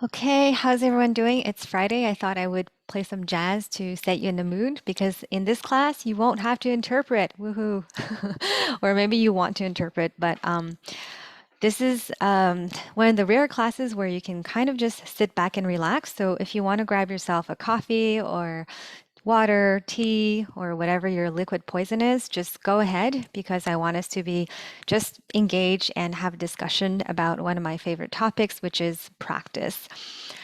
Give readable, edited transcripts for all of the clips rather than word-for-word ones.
Okay, how's everyone doing? It's Friday. I thought I would play some jazz to set you in the mood because in this class you won't have to interpret. Woohoo. Or maybe you want to interpret, but this is one of the rare classes where you can kind of just sit back and relax. So if you want to grab yourself a coffee or water, tea, or whatever your liquid poison is, just go ahead because I want us to be just engage and have a discussion about one of my favorite topics, which is practice.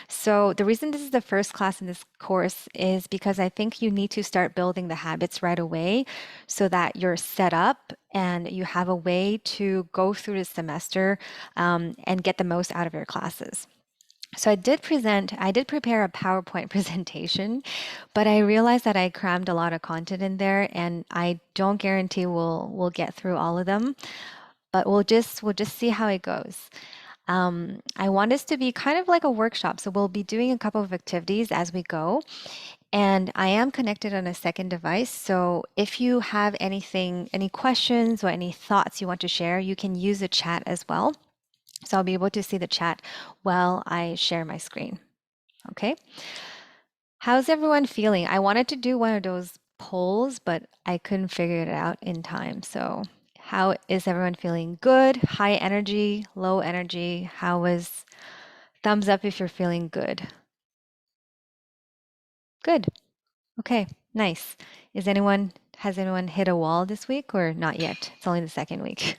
So the reason this is the first class in this course is because I think you need to start building the habits right away so that you're set up and you have a way to go through the semester and get the most out of your classes. So I did prepare a PowerPoint presentation, but I realized that I crammed a lot of content in there and I don't guarantee we'll get through all of them, but we'll just see how it goes. I want this to be kind of like a workshop, so we'll be doing a couple of activities as we go, and I am connected on a second device. So if you have any questions or any thoughts you want to share, you can use the chat as well. So I'll be able to see the chat while I share my screen. Okay. How's everyone feeling? I wanted to do one of those polls, but I couldn't figure it out in time. So how is everyone feeling? Good, high energy, low energy? How was thumbs up if you're feeling good? Good. Okay, nice. Has anyone hit a wall this week or not yet? It's only the second week.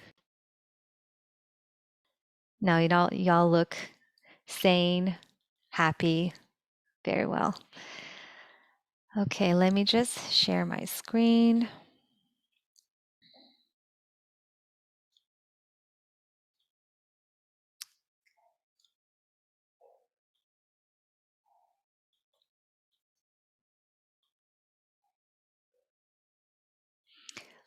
No, y'all look sane, happy, very well. Okay, let me just share my screen.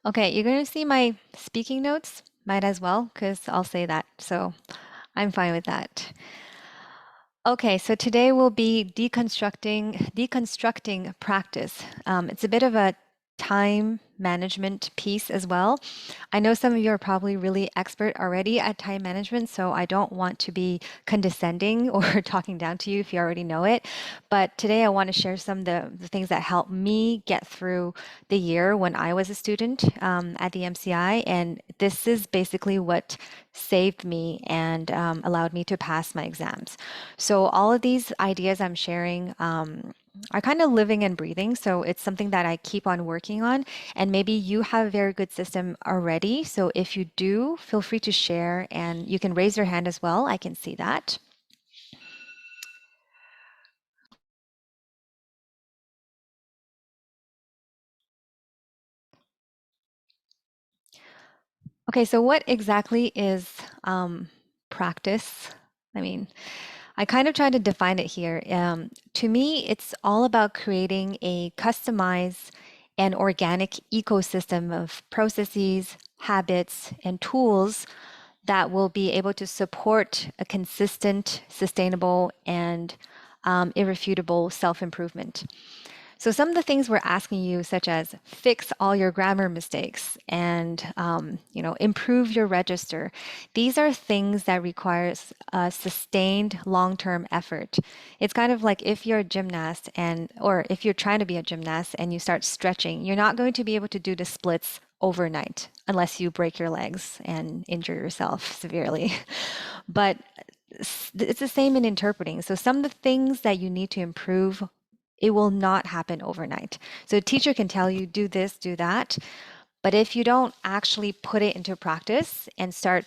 Okay, you're going to see my speaking notes. Might as well, because I'll say that. So I'm fine with that. Okay, so today we'll be deconstructing practice. It's a bit of a time management piece as well. I know some of you are probably really expert already at time management, so I don't want to be condescending or talking down to you if you already know it. But today I want to share some of the things that helped me get through the year when I was a student at the MCI. And this is basically what saved me and allowed me to pass my exams. So all of these ideas I'm sharing are kind of living and breathing. So it's something that I keep on working on. And maybe you have a very good system already. So if you do, feel free to share and you can raise your hand as well. I can see that. Okay, so what exactly is practice? I mean, I kind of try to define it here. To me, it's all about creating a customized and organic ecosystem of processes, habits, and tools that will be able to support a consistent, sustainable, and irrefutable self-improvement. So some of the things we're asking you, such as fix all your grammar mistakes and improve your register, these are things that requires a sustained long-term effort. It's kind of like if you're a gymnast or if you're trying to be a gymnast and you start stretching, you're not going to be able to do the splits overnight unless you break your legs and injure yourself severely. But it's the same in interpreting. So some of the things that you need to improve, it will not happen overnight. So a teacher can tell you, do this, do that. But if you don't actually put it into practice and start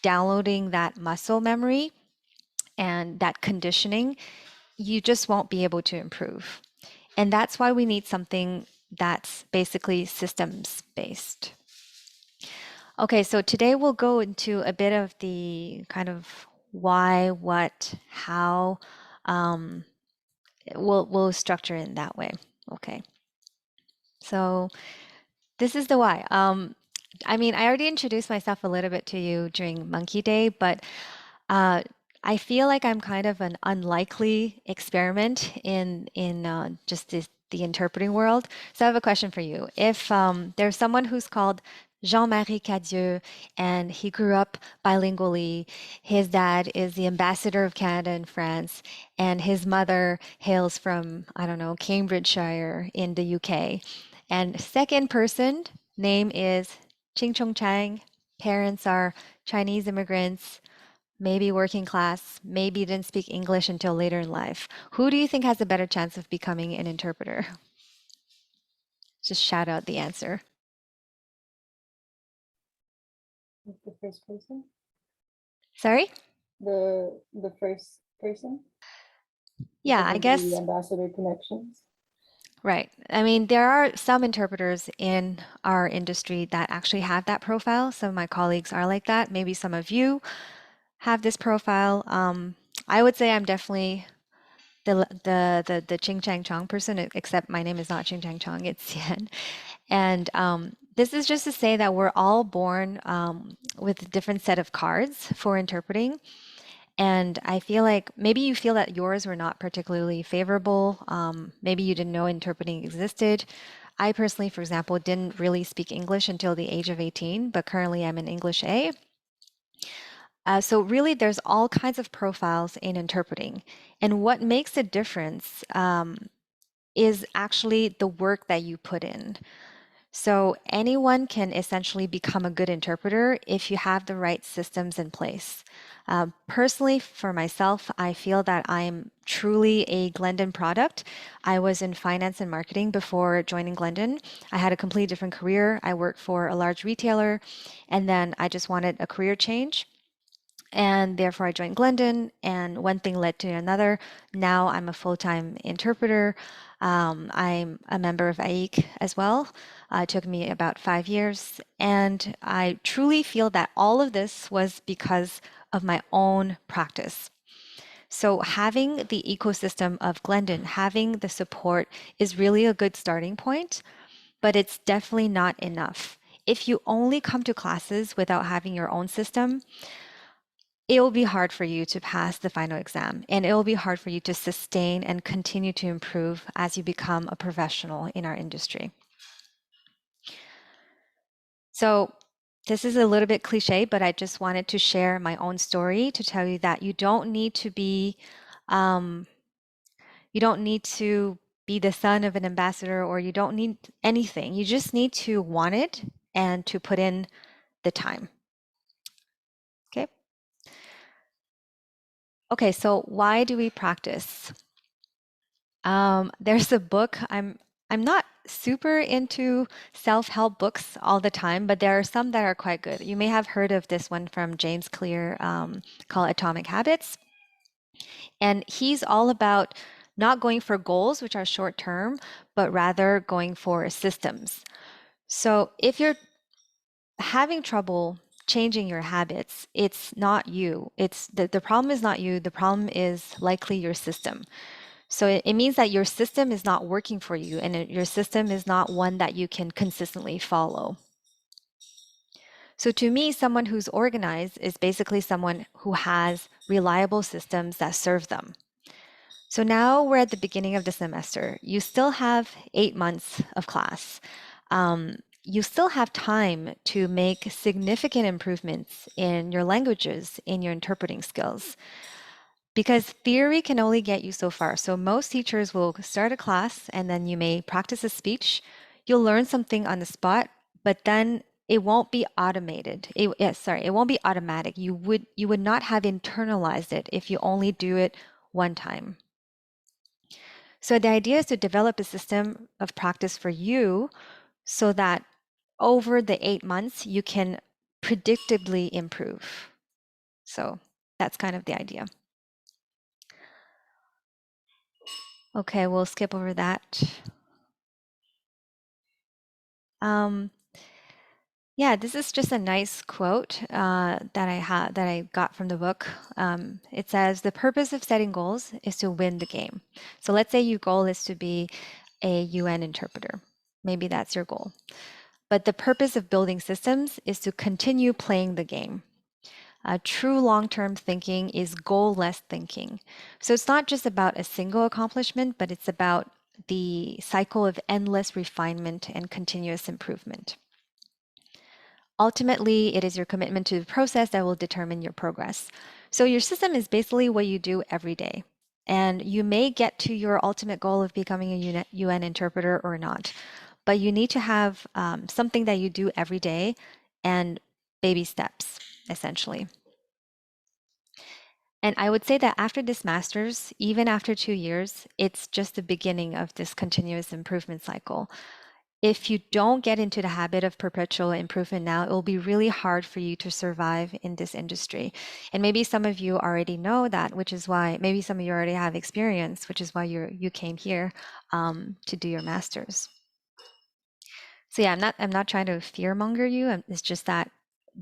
downloading that muscle memory and that conditioning, you just won't be able to improve. And that's why we need something that's basically systems based. Okay, so today we'll go into a bit of the kind of why, what, how. Um, we'll structure it in that way. Okay, so this is the why. I mean, I already introduced myself a little bit to you during Monkey Day, but uh, I feel like I'm kind of an unlikely experiment in just the interpreting world. So I have a question for you. If there's someone who's called Jean-Marie Cadieux, and he grew up bilingually. His dad is the ambassador of Canada in France, and his mother hails from, I don't know, Cambridgeshire in the UK. And second person name is Ching Chong Chang. Parents are Chinese immigrants, maybe working class, maybe didn't speak English until later in life. Who do you think has a better chance of becoming an interpreter? Just shout out the answer. The first person? Sorry? The first person? Yeah, Because I of the guess, ambassador connections? right. I mean, there are some interpreters in our industry that actually have that profile. Some of my colleagues are like that. Maybe some of you have this profile. I would say I'm definitely the Ching Chang Chong person, except my name is not Ching Chang Chong, it's Xian. And this is just to say that we're all born with a different set of cards for interpreting. And I feel like maybe you feel that yours were not particularly favorable. Maybe you didn't know interpreting existed. I personally, for example, didn't really speak English until the age of 18, but currently I'm in English A. So really, there's all kinds of profiles in interpreting. And what makes a difference is actually the work that you put in. So anyone can essentially become a good interpreter if you have the right systems in place. Personally, for myself, I feel that I'm truly a Glendon product. I was in finance and marketing before joining Glendon. I had a completely different career. I worked for a large retailer, and then I just wanted a career change. And therefore, I joined Glendon, and one thing led to another. Now I'm a full-time interpreter. I'm a member of AIC as well. It took me about 5 years. And I truly feel that all of this was because of my own practice. So, having the ecosystem of Glendon, having the support is really a good starting point, but it's definitely not enough. If you only come to classes without having your own system, it will be hard for you to pass the final exam, and it will be hard for you to sustain and continue to improve as you become a professional in our industry. So, this is a little bit cliche, but I just wanted to share my own story to tell you that um, you don't need to be the son of an ambassador, or you don't need anything. You just need to want it and to put in the time. Okay. Okay. So why do we practice? There's a book. I'm not super into self-help books all the time, but there are some that are quite good. You may have heard of this one from James Clear, called Atomic Habits. And he's all about not going for goals, which are short term, but rather going for systems. So if you're having trouble changing your habits, it's not you. It's the problem is not you. The problem is likely your system. So it means that your system is not working for you, and your system is not one that you can consistently follow. So to me, someone who's organized is basically someone who has reliable systems that serve them. So now we're at the beginning of the semester. You still have 8 months of class. You still have time to make significant improvements in your languages, in your interpreting skills, because theory can only get you so far. So most teachers will start a class and then you may practice a speech. You'll learn something on the spot, but then it won't be automated. It won't be automatic. You would not have internalized it if you only do it one time. So the idea is to develop a system of practice for you so that over the 8 months, you can predictably improve. So that's kind of the idea. Okay, we'll skip over that. Um, yeah, this is just a nice quote that I got from the book. It says, "The purpose of setting goals is to win the game." So let's say your goal is to be a UN interpreter. Maybe that's your goal. But the purpose of building systems is to continue playing the game. True long term thinking is goal less thinking. So it's not just about a single accomplishment, but it's about the cycle of endless refinement and continuous improvement. Ultimately, it is your commitment to the process that will determine your progress. So, your system is basically what you do every day. And you may get to your ultimate goal of becoming a UN interpreter or not, but you need to have something that you do every day and baby steps, essentially. And I would say that after this master's, even after 2 years, it's just the beginning of this continuous improvement cycle. If you don't get into the habit of perpetual improvement now, it will be really hard for you to survive in this industry. And maybe some of you already know that, which is why maybe some of you already have experience, which is why you came here to do your master's. So yeah, I'm not trying to fear monger you. It's just that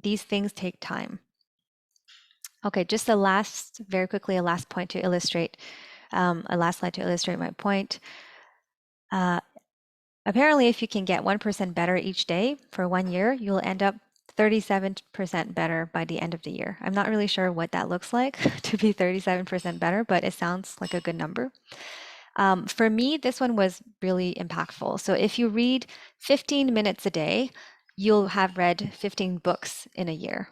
these things take time. Okay, just very quickly, a last point to illustrate, a last slide to illustrate my point. Uh, Apparently, if you can get 1% better each day for 1 year, you'll end up 37% better by the end of the year. I'm not really sure what that looks like to be 37% better, but it sounds like a good number. For me, this one was really impactful. So if you read 15 minutes a day, you'll have read 15 books in a year.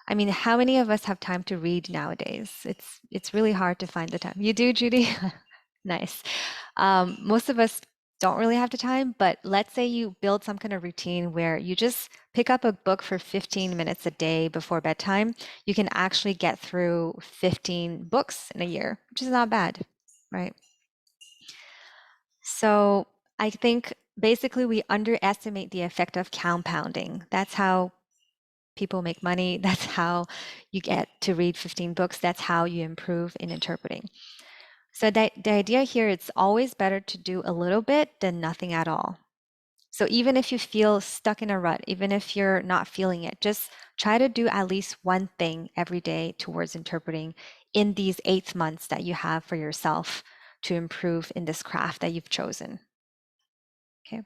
I mean, how many of us have time to read nowadays? It's really hard to find the time. You do, Judy? Nice. Most of us don't really have the time, but let's say you build some kind of routine where you just pick up a book for 15 minutes a day before bedtime. You can actually get through 15 books in a year, which is not bad, right? So I think basically we underestimate the effect of compounding. That's how people make money. That's how you get to read 15 books. That's how you improve in interpreting. So the idea here, it's always better to do a little bit than nothing at all. So even if you feel stuck in a rut, even if you're not feeling it, just try to do at least one thing every day towards interpreting in these 8 months that you have for yourself to improve in this craft that you've chosen. Okay.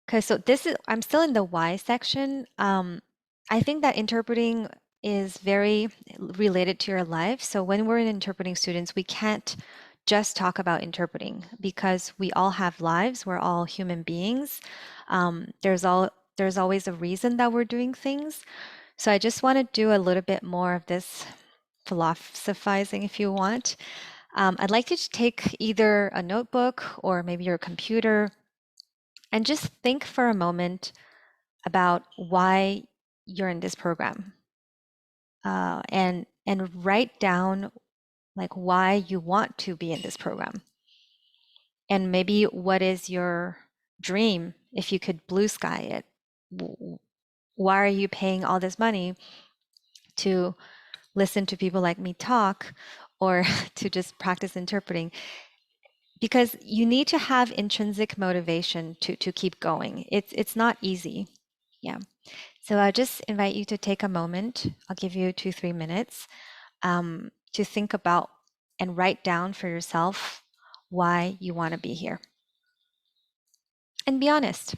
Okay, so I'm still in the why section. I think that interpreting is very related to your life. So when we're interpreting students, we can't just talk about interpreting because we all have lives. We're all human beings. There's always a reason that we're doing things. So I just want to do a little bit more of this philosophizing, if you want. I'd like you to take either a notebook or maybe your computer and just think for a moment about why you're in this program, and write down like why you want to be in this program, and maybe what is your dream if you could blue sky it. Why are you paying all this money to listen to people like me talk, or to just practice interpreting? Because you need to have intrinsic motivation to keep going. It's not easy. Yeah. So I just invite you to take a moment. I'll give you 2, 3 minutes to think about and write down for yourself why you want to be here. And be honest.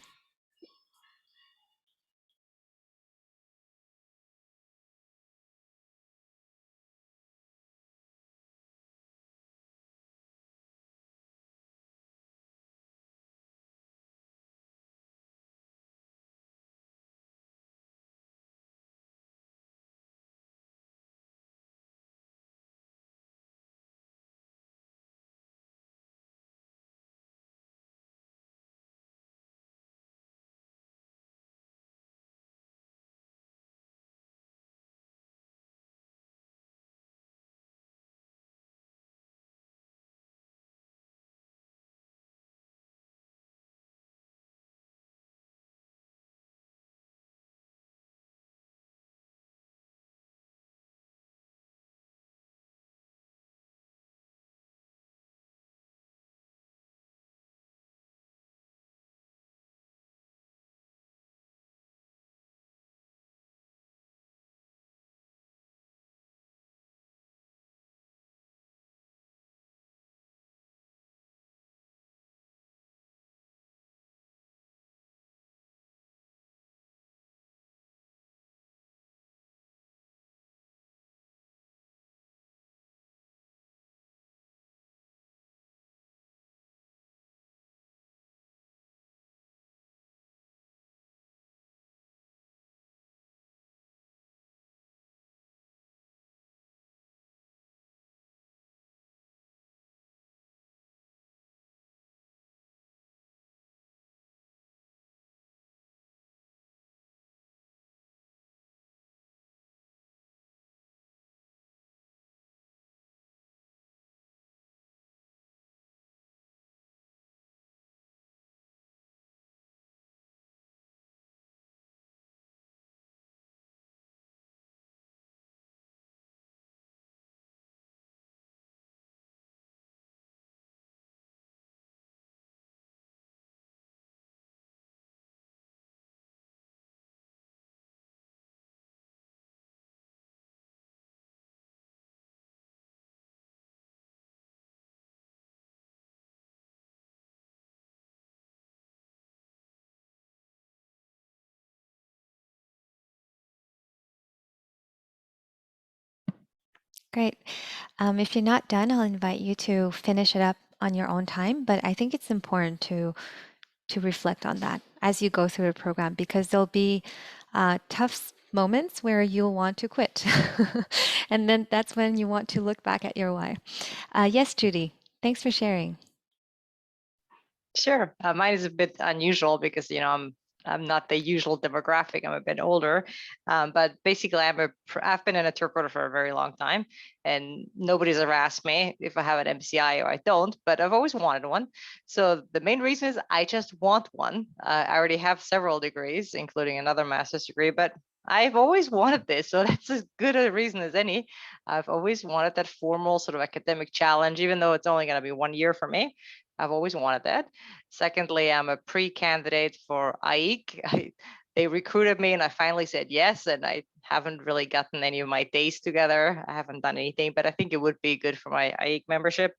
Great. If you're not done, I'll invite you to finish it up on your own time. But I think it's important to reflect on that as you go through the program because there'll be tough moments where you'll want to quit. And then that's when you want to look back at your why. Yes, Judy, thanks for sharing. Sure. Mine is a bit unusual because, I'm not the usual demographic. I'm a bit older, but basically, I've been an interpreter for a very long time, and nobody's ever asked me if I have an MCI or I don't. But I've always wanted one. So the main reason is I just want one. I already have several degrees, including another master's degree, but I've always wanted this, so that's as good a reason as any. I've always wanted that formal sort of academic challenge, even though it's only going to be 1 year for me. I've always wanted that. Secondly, I'm a pre-candidate for IEC. They recruited me and I finally said yes, and I haven't really gotten any of my days together. I haven't done anything, but I think it would be good for my IEC membership.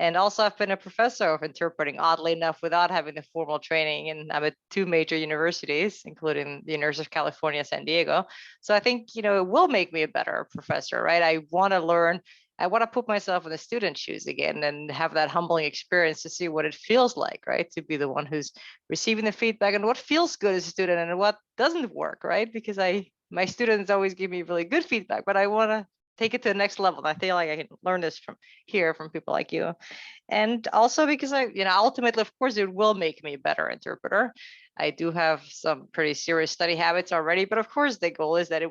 And also, I've been a professor of interpreting, oddly enough, without having the formal training. And I'm at two major universities, including the University of California, San Diego. So I think, it will make me a better professor, right? I want to learn. I want to put myself in the student's shoes again and have that humbling experience to see what it feels like, right? To be the one who's receiving the feedback and what feels good as a student and what doesn't work, right? Because my students always give me really good feedback, but I want to take it to the next level. And I feel like I can learn this from people like you. And also because ultimately, of course, it will make me a better interpreter. I do have some pretty serious study habits already, but of course the goal is that I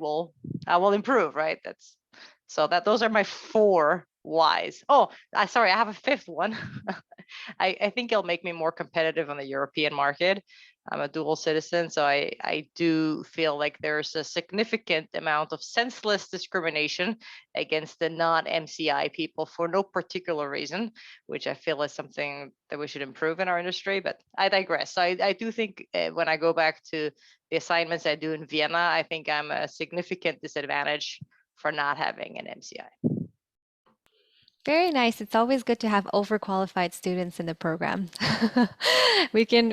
will improve, right? Those are my 4 whys. Oh, sorry, I have a 5th one. I think it'll make me more competitive on the European market. I'm a dual citizen, so I do feel like there's a significant amount of senseless discrimination against the non-MCI people for no particular reason, which I feel is something that we should improve in our industry. But I digress. So I do think when I go back to the assignments I do in Vienna, I think I'm a significant disadvantage for not having an MCI. Very nice. It's always good to have overqualified students in the program. We can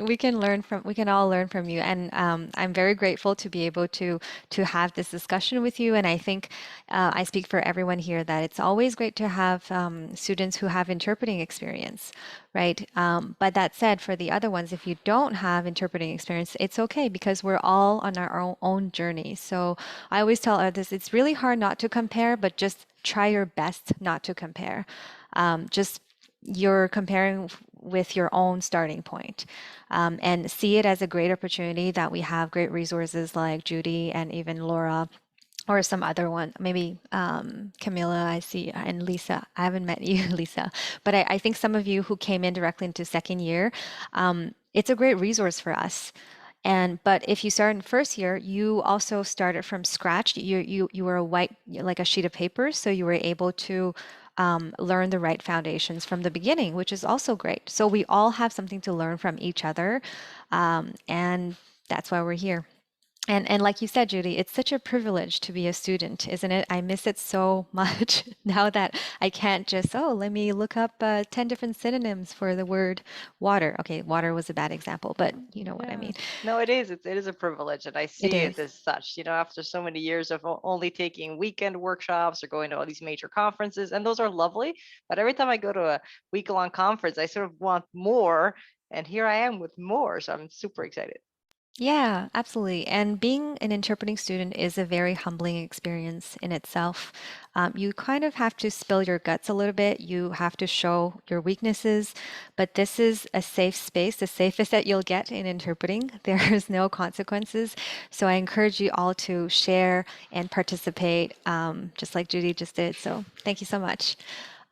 all learn from you, and I'm very grateful to be able to have this discussion with you. And I think I speak for everyone here that it's always great to have students who have interpreting experience, right? But that said, for the other ones, if you don't have interpreting experience, it's okay because we're all on our own journey. So I always tell others it's really hard not to compare, but just try your best not to compare. Just you're comparing with your own starting point, and see it as a great opportunity that we have great resources like Judy and even Laura or some other one, maybe Camilla, I see, and Lisa. I haven't met you, Lisa, but I think some of you who came in directly into second year, it's a great resource for us. And but if you start in first year, you also started from scratch. You were a white like a sheet of paper, so you were able to learn the right foundations from the beginning, which is also great. So we all have something to learn from each other, and that's why we're here. And like you said, Judy, it's such a privilege to be a student, isn't it? I miss it so much now that I can't just, oh, let me look up 10 different synonyms for the word water. Okay, water was a bad example, but you know what I Yeah, mean. no, it is. It is a privilege, and I It see is. it as such. After so many years of only taking weekend workshops or going to all these major conferences, and those are lovely. But every time I go to a week-long conference, I sort of want more, and here I am with more. So I'm super excited. Yeah, absolutely. And being an interpreting student is a very humbling experience in itself. You kind of have to spill your guts a little bit. You have to show your weaknesses, but this is a safe space, the safest that you'll get in interpreting. There's no consequences. So I encourage you all to share and participate, just like Judy just did. So thank you so much.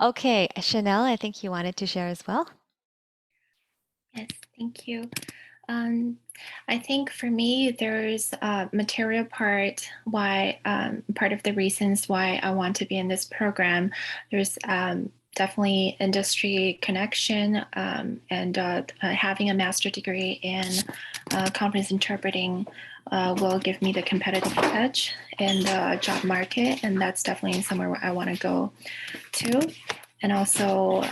Okay, Chanel, I think you wanted to share as well. Yes, thank you. Um, I think for me, there's a material part why part of the reasons why I want to be in this program. There's definitely industry connection and having a master degree in conference interpreting will give me the competitive edge in the job market, and that's definitely somewhere where I want to go to. And also,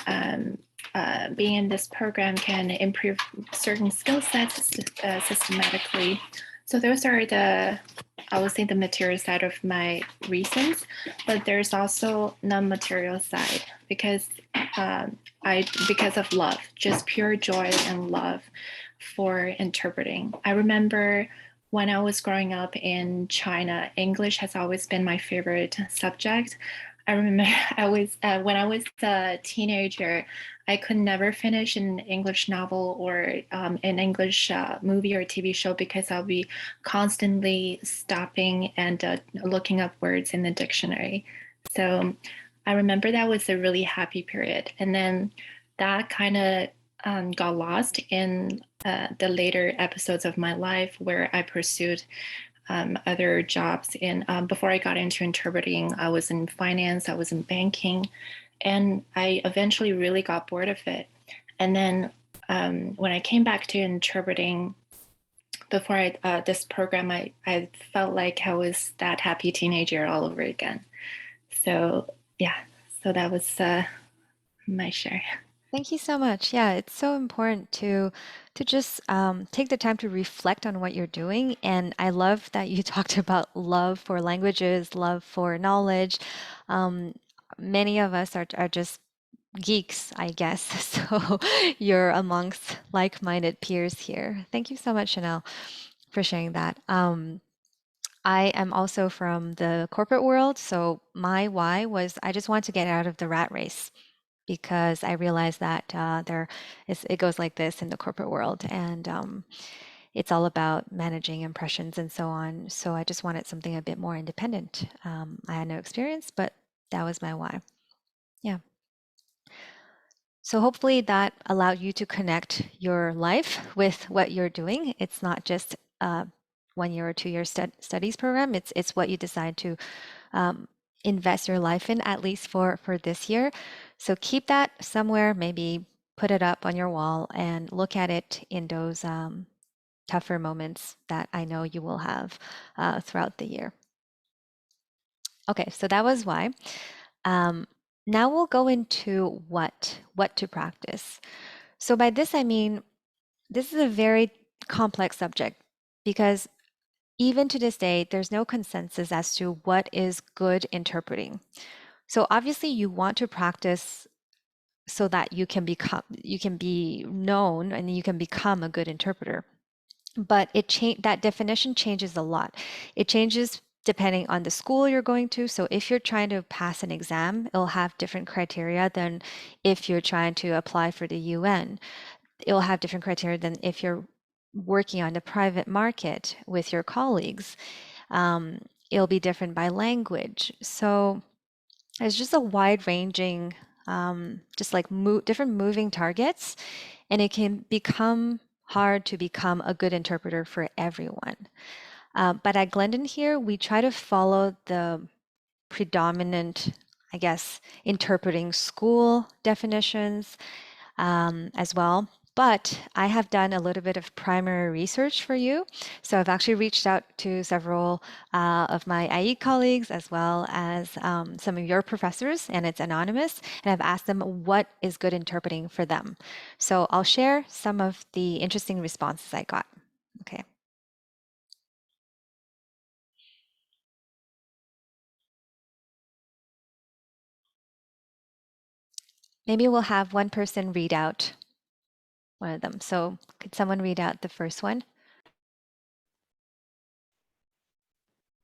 being in this program can improve certain skill sets systematically. So those are the I would say the material side of my reasons, but there's also non-material side because because of love, just pure joy and love for interpreting. I remember when I was growing up in China, English has always been my favorite subject. I remember when I was a teenager, I could never finish an English novel or an English movie or TV show because I'll be constantly stopping and looking up words in the dictionary. So I remember that was a really happy period. And then that kind of got lost in the later episodes of my life where I pursued other jobs. Before I got into interpreting, I was in finance, I was in banking, and I eventually really got bored of it. And then when I came back to interpreting, before this program, I felt like I was that happy teenager all over again. So yeah, so that was my share. Thank you so much. Yeah, it's so important to just take the time to reflect on what you're doing. And I love that you talked about love for languages, love for knowledge. Um, Many of us are just geeks, I guess. So you're amongst like-minded peers here. Thank you so much, Chanel, for sharing that. I am also from the corporate world, so my why was I just want to get out of the rat race because I realized that it goes like this in the corporate world, and it's all about managing impressions and so on. So I just wanted something a bit more independent. I had no experience, but that was my why. Yeah. So hopefully that allowed you to connect your life with what you're doing. It's not just a 1 year or 2 year studies program. It's what you decide to um, invest your life in, at least for this year. So keep that somewhere, maybe put it up on your wall and look at it in those tougher moments that I know you will have throughout the year. Okay, so that was why. Now we'll go into what to practice. So by this I mean this is a very complex subject because even to this day there's no consensus as to what is good interpreting. So obviously you want to practice so that you can be known and you can become a good interpreter. But that definition changes a lot. It changes depending on the school you're going to. So if you're trying to pass an exam, it'll have different criteria than if you're trying to apply for the UN. It'll have different criteria than if you're working on the private market with your colleagues. It'll be different by language. So it's just a wide ranging, just like different moving targets, and it can become hard to become a good interpreter for everyone. But at Glendon here, we try to follow the predominant, I guess, interpreting school definitions as well. But I have done a little bit of primary research for you. So I've actually reached out to several of my IE colleagues as well as some of your professors, and it's anonymous. And I've asked them what is good interpreting for them. So I'll share some of the interesting responses I got. Okay. Maybe we'll have one person read out one of them. So could someone read out the first one?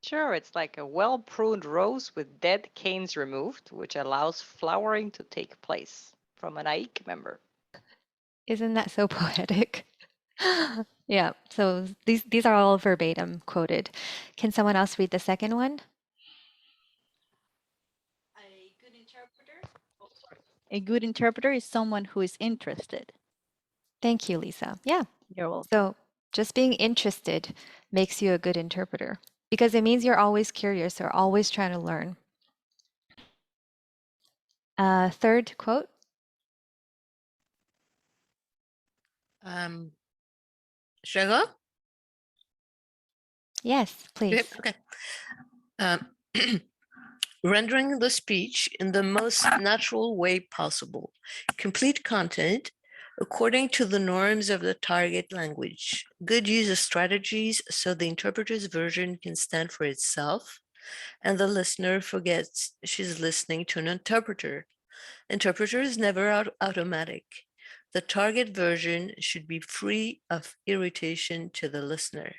Sure, it's like a well-pruned rose with dead canes removed, which allows flowering to take place from an AIC member. Isn't that so poetic? Yeah, so these are all verbatim quoted. Can someone else read the second one? A good interpreter is someone who is interested. Thank you, Lisa. Yeah, You're welcome. so just being interested makes you a good interpreter because it means you're always curious or always trying to learn. Third quote. Should I go? Yes, please. Okay. Rendering the speech in the most natural way possible. Complete content according to the norms of the target language. Good use of strategies so the interpreter's version can stand for itself and the listener forgets she's listening to an interpreter. Interpreter is never automatic. The target version should be free of irritation to the listener.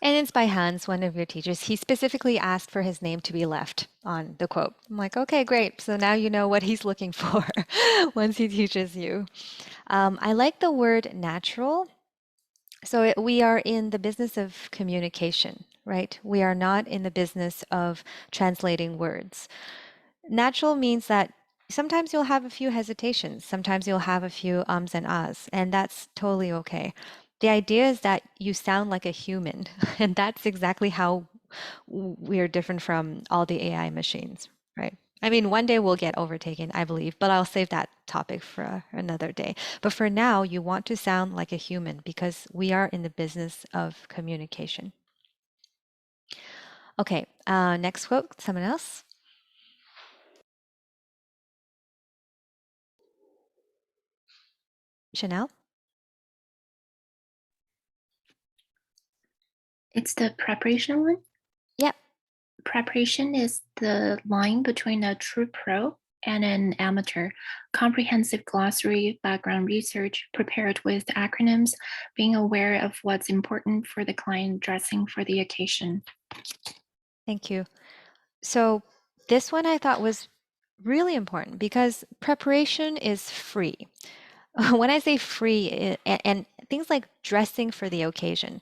And it's by Hans, one of your teachers. He specifically asked for his name to be left on the quote. I'm like, okay, great. So now you know what he's looking for once he teaches you. I like the word natural. So we are in the business of communication, right? We are not in the business of translating words. Natural means that sometimes you'll have a few hesitations, sometimes you'll have a few ums and ahs, and that's totally okay. The idea is that you sound like a human, and that's exactly how we're different from all the AI machines, right? I mean, one day we'll get overtaken, I believe, but I'll save that topic for another day. But for now, you want to sound like a human because we are in the business of communication. Okay, next quote, someone else? Chanel? It's the preparation one. Yep. Preparation is the line between a true pro and an amateur. Comprehensive glossary, background research, prepared with acronyms, being aware of what's important for the client, dressing for the occasion. Thank you. So this one I thought was really important because preparation is free. When I say free, and things like dressing for the occasion,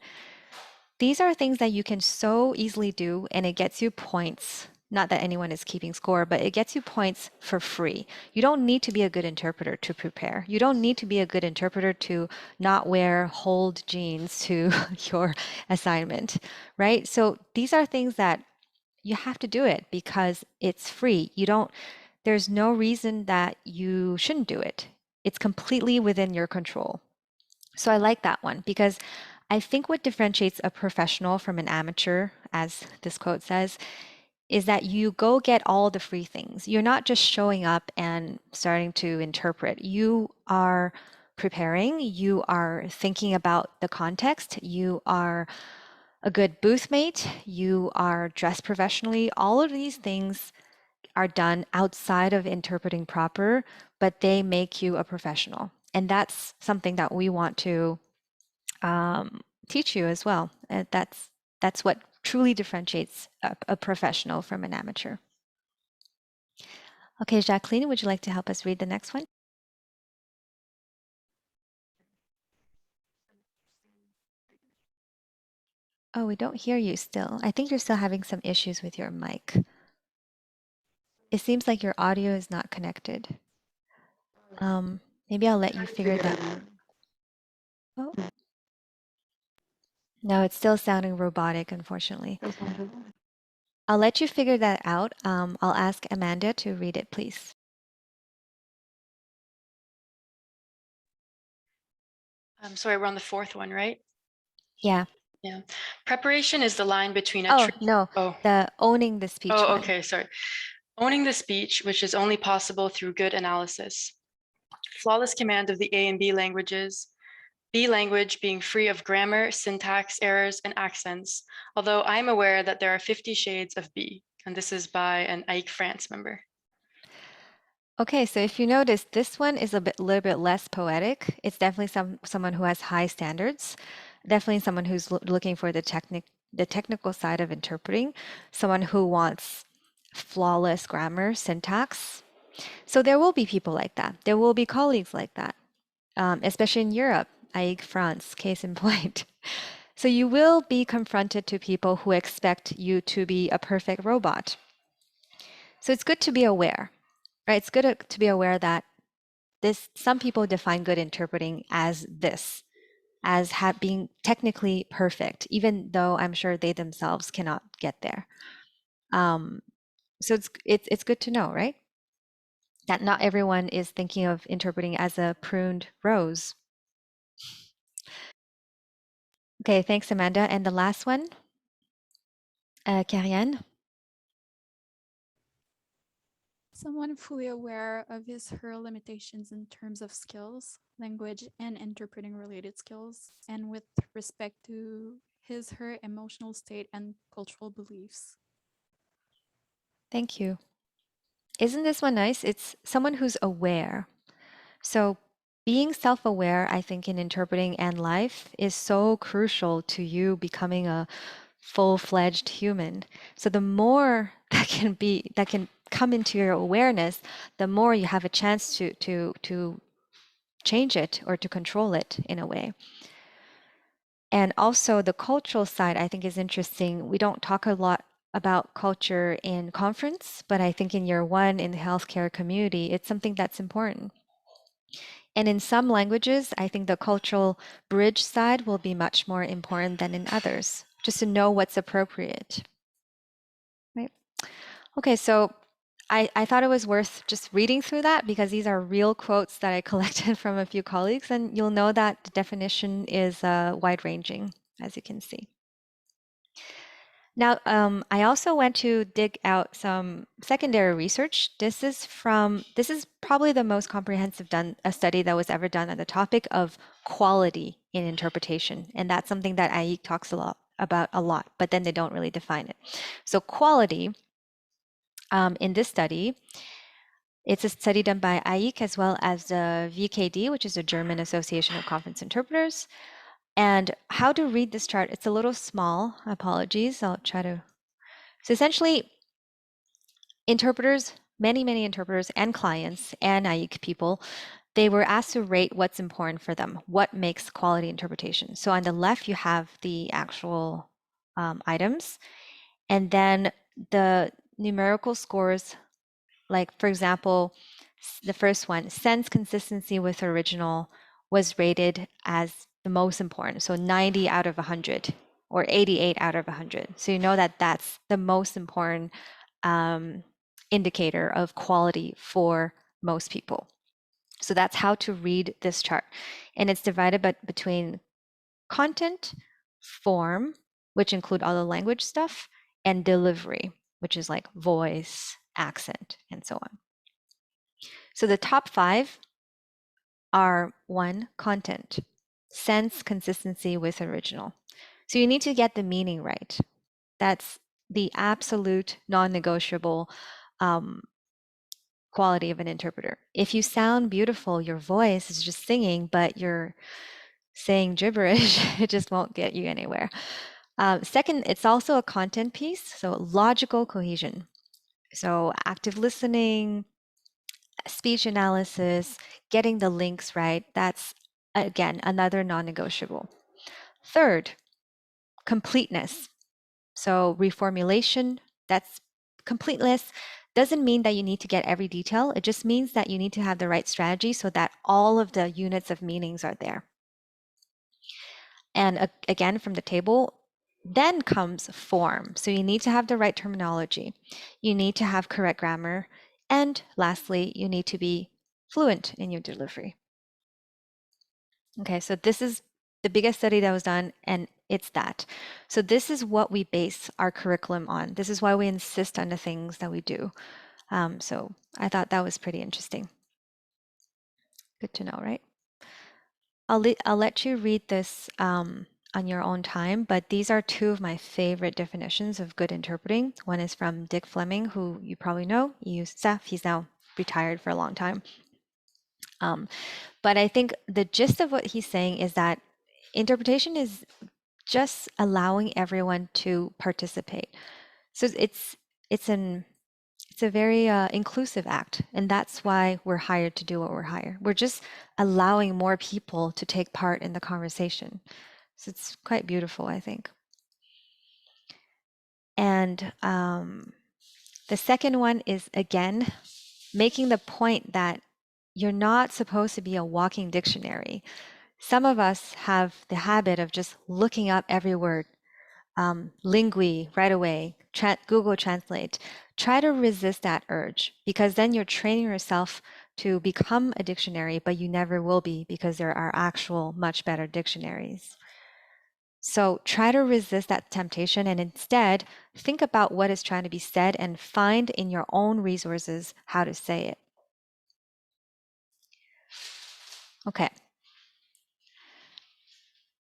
these are things that you can so easily do and it gets you points. Not that anyone is keeping score, but it gets you points for free. You don't need to be a good interpreter to prepare. You don't need to be a good interpreter to not wear holed jeans to your assignment, right? So these are things that you have to do it because it's free. There's no reason that you shouldn't do it. It's completely within your control. So I like that one because I think what differentiates a professional from an amateur, as this quote says, is that you go get all the free things. You're not just showing up and starting to interpret. You are preparing, you are thinking about the context, you are a good booth mate, you are dressed professionally. All of these things are done outside of interpreting proper, but they make you a professional. And that's something that we want to teach you as well. That's what truly differentiates a professional from an amateur. Okay, Jacqueline, would you like to help us read the next one? Oh, we don't hear you still. I think you're still having some issues with your mic. It seems like your audio is not connected. Maybe I'll let you figure that out. Oh. No, it's still sounding robotic, unfortunately. I'll let you figure that out. I'll ask Amanda to read it, please. Sorry, we're on the fourth one, right? Yeah. Yeah. Preparation is the line between a Oh, no, Oh, the owning the speech oh, one. okay, sorry. Owning the speech, which is only possible through good analysis. Flawless command of the A and B languages. B language being free of grammar, syntax errors, and accents, although I'm aware that there are 50 shades of B, and this is by an Ike France member. Okay, so if you notice, this one is little bit less poetic. It's definitely someone who has high standards, definitely someone who's looking for the technical side of interpreting, someone who wants flawless grammar, syntax. So there will be people like that. There will be colleagues like that, especially in Europe, Ike France, case in point. So you will be confronted to people who expect you to be a perfect robot. So it's good to be aware, right? It's good to be aware that some people define good interpreting as this, as being technically perfect, even though I'm sure they themselves cannot get there. So it's good to know, right? That not everyone is thinking of interpreting as a pruned rose. Okay, thanks, Amanda. And the last one, Karianne. Someone fully aware of his her limitations in terms of skills, language, and interpreting related skills, and with respect to his her emotional state and cultural beliefs. Thank you. Isn't this one nice? It's someone who's aware. So being self-aware, I think, in interpreting and life is so crucial to you becoming a full-fledged human. So the more that can come into your awareness, the more you have a chance to change it or to control it in a way. And also the cultural side, I think, is interesting. We don't talk a lot about culture in conference, but I think in year one in the healthcare community, it's something that's important. And in some languages, I think the cultural bridge side will be much more important than in others, just to know what's appropriate. Right? Okay, so I thought it was worth just reading through that because these are real quotes that I collected from a few colleagues, and you'll know that the definition is wide-ranging, as you can see. Now, I also went to dig out some secondary research. This is probably the most comprehensive a study that was ever done on the topic of quality in interpretation. And that's something that Ayik talks about a lot, but then they don't really define it. So quality in this study, it's a study done by Ayik as well as the VKD, which is a German Association of Conference Interpreters. And how to read this chart, it's a little small, apologies. I'll try to. So essentially, interpreters, many interpreters and clients and Ayik people, they were asked to rate what's important for them, what makes quality interpretation. So on the left, you have the actual items, and then the numerical scores, like for example, the first one, sense consistency with original, was rated as the most important. So 90 out of 100 or 88 out of 100. So you know that that's the most important indicator of quality for most people. So that's how to read this chart. And it's divided between content, form, which include all the language stuff, and delivery, which is like voice, accent, and so on. So the top 5 are 1, content, sense consistency with original. So you need to get the meaning right. That's the absolute non-negotiable quality of an interpreter. If you sound beautiful, your voice is just singing, but you're saying gibberish, it just won't get you anywhere. Second, it's also a content piece, so logical cohesion. So active listening, speech analysis, getting the links right, that's again another non-negotiable. Third, completeness. So reformulation, that's completeness doesn't mean that you need to get every detail. It just means that you need to have the right strategy so that all of the units of meanings are there. And again, from the table, then comes form. So you need to have the right terminology. You need to have correct grammar. And lastly, you need to be fluent in your delivery. Okay, so this is the biggest study that was done, and it's that. So this is what we base our curriculum on. This is why we insist on the things that we do. So I thought that was pretty interesting. Good to know, right? I'll let you read this on your own time, but these are 2 of my favorite definitions of good interpreting. One is from Dick Fleming, who you probably know. He used Sept. He's now retired for a long time. But I think the gist of what he's saying is that interpretation is just allowing everyone to participate. So it's a very inclusive act, and that's why we're hired to do what we're hired. We're just allowing more people to take part in the conversation. So it's quite beautiful, I think. And the second one is, again, making the point that you're not supposed to be a walking dictionary. Some of us have the habit of just looking up every word, Lingui right away, Google Translate. Try to resist that urge because then you're training yourself to become a dictionary, but you never will be because there are actual much better dictionaries. So try to resist that temptation and instead think about what is trying to be said and find in your own resources how to say it. Okay.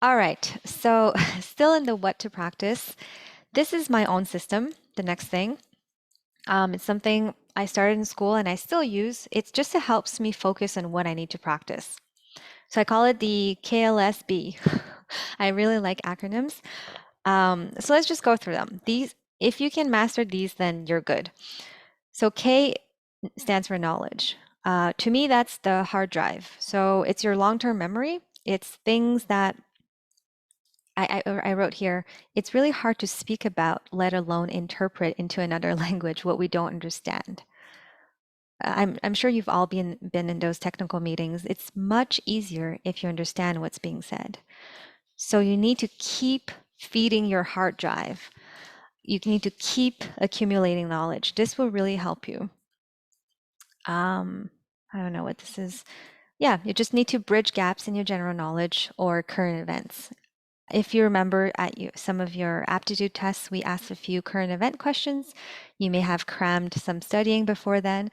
All right. So still in the what to practice, this is my own system, the next thing. It's something I started in school and I still use. It's just it helps me focus on what I need to practice. So I call it the KLSB. I really like acronyms. So let's just go through them. These, if you can master these, then you're good. So K stands for knowledge. To me, that's the hard drive. So it's your long-term memory. It's things that I wrote here. It's really hard to speak about, let alone interpret into another language what we don't understand. I'm sure you've all been in those technical meetings. It's much easier if you understand what's being said. So you need to keep feeding your hard drive. You need to keep accumulating knowledge. This will really help you. I don't know what this is. Yeah, you just need to bridge gaps in your general knowledge or current events. If you remember at some of your aptitude tests, we asked a few current event questions. You may have crammed some studying before then.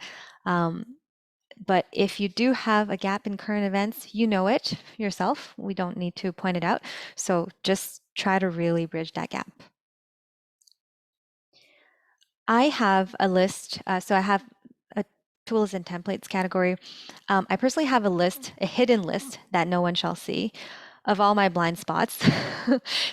But if you do have a gap in current events, you know it yourself. We don't need to point it out. So just try to really bridge that gap. I have a list. So I have a tools and templates category. I personally have a list, a hidden list that no one shall see of all my blind spots.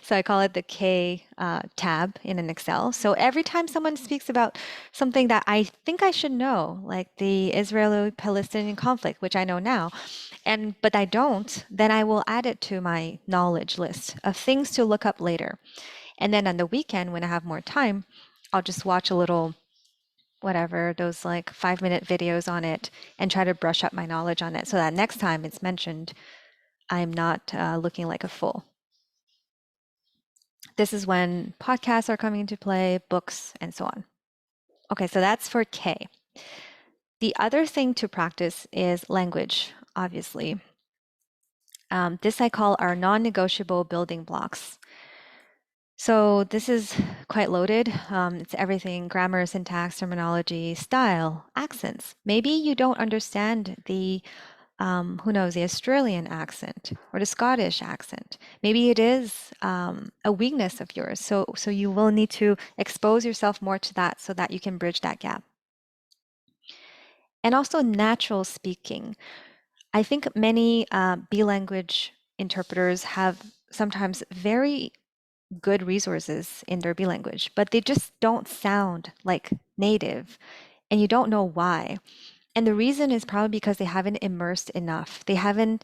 So I call it the K tab in an Excel. So every time someone speaks about something that I think I should know, like the Israeli-Palestinian conflict, which I know now, but I don't, then I will add it to my knowledge list of things to look up later. And then on the weekend, when I have more time, I'll just watch a little whatever, those like 5-minute videos on it and try to brush up my knowledge on it so that next time it's mentioned, I'm not looking like a fool. This is when podcasts are coming into play, books, and so on. Okay, so that's for K. The other thing to practice is language, obviously. This I call our non-negotiable building blocks. So this is quite loaded. It's everything: grammar, syntax, terminology, style, accents. Maybe you don't understand the who knows, the Australian accent or the Scottish accent. Maybe it is a weakness of yours. So you will need to expose yourself more to that so that you can bridge that gap. And also natural speaking. I think many B language interpreters have sometimes very good resources in their B language, but they just don't sound like native, and you don't know why. And the reason is probably because they haven't immersed enough. They haven't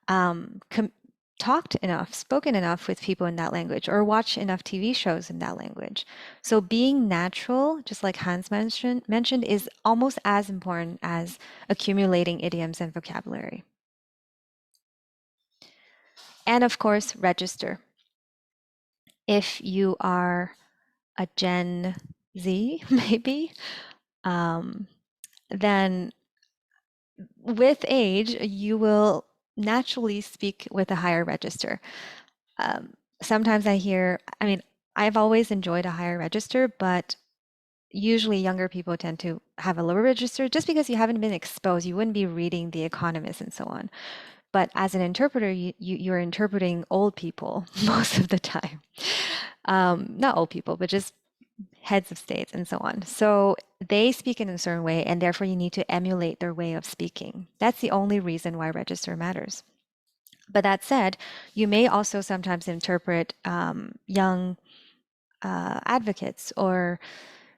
talked enough, spoken enough with people in that language, or watched enough TV shows in that language. So being natural, just like Hans mentioned, is almost as important as accumulating idioms and vocabulary. And of course, register. If you are a Gen Z, maybe, then with age, you will naturally speak with a higher register. Sometimes I hear, I mean, I've always enjoyed a higher register, but usually younger people tend to have a lower register just because you haven't been exposed. You wouldn't be reading The Economist and so on. But as an interpreter, you're interpreting old people most of the time. Not old people, but just heads of states and so on. So they speak in a certain way, and therefore you need to emulate their way of speaking. That's the only reason why register matters. But that said, you may also sometimes interpret young advocates or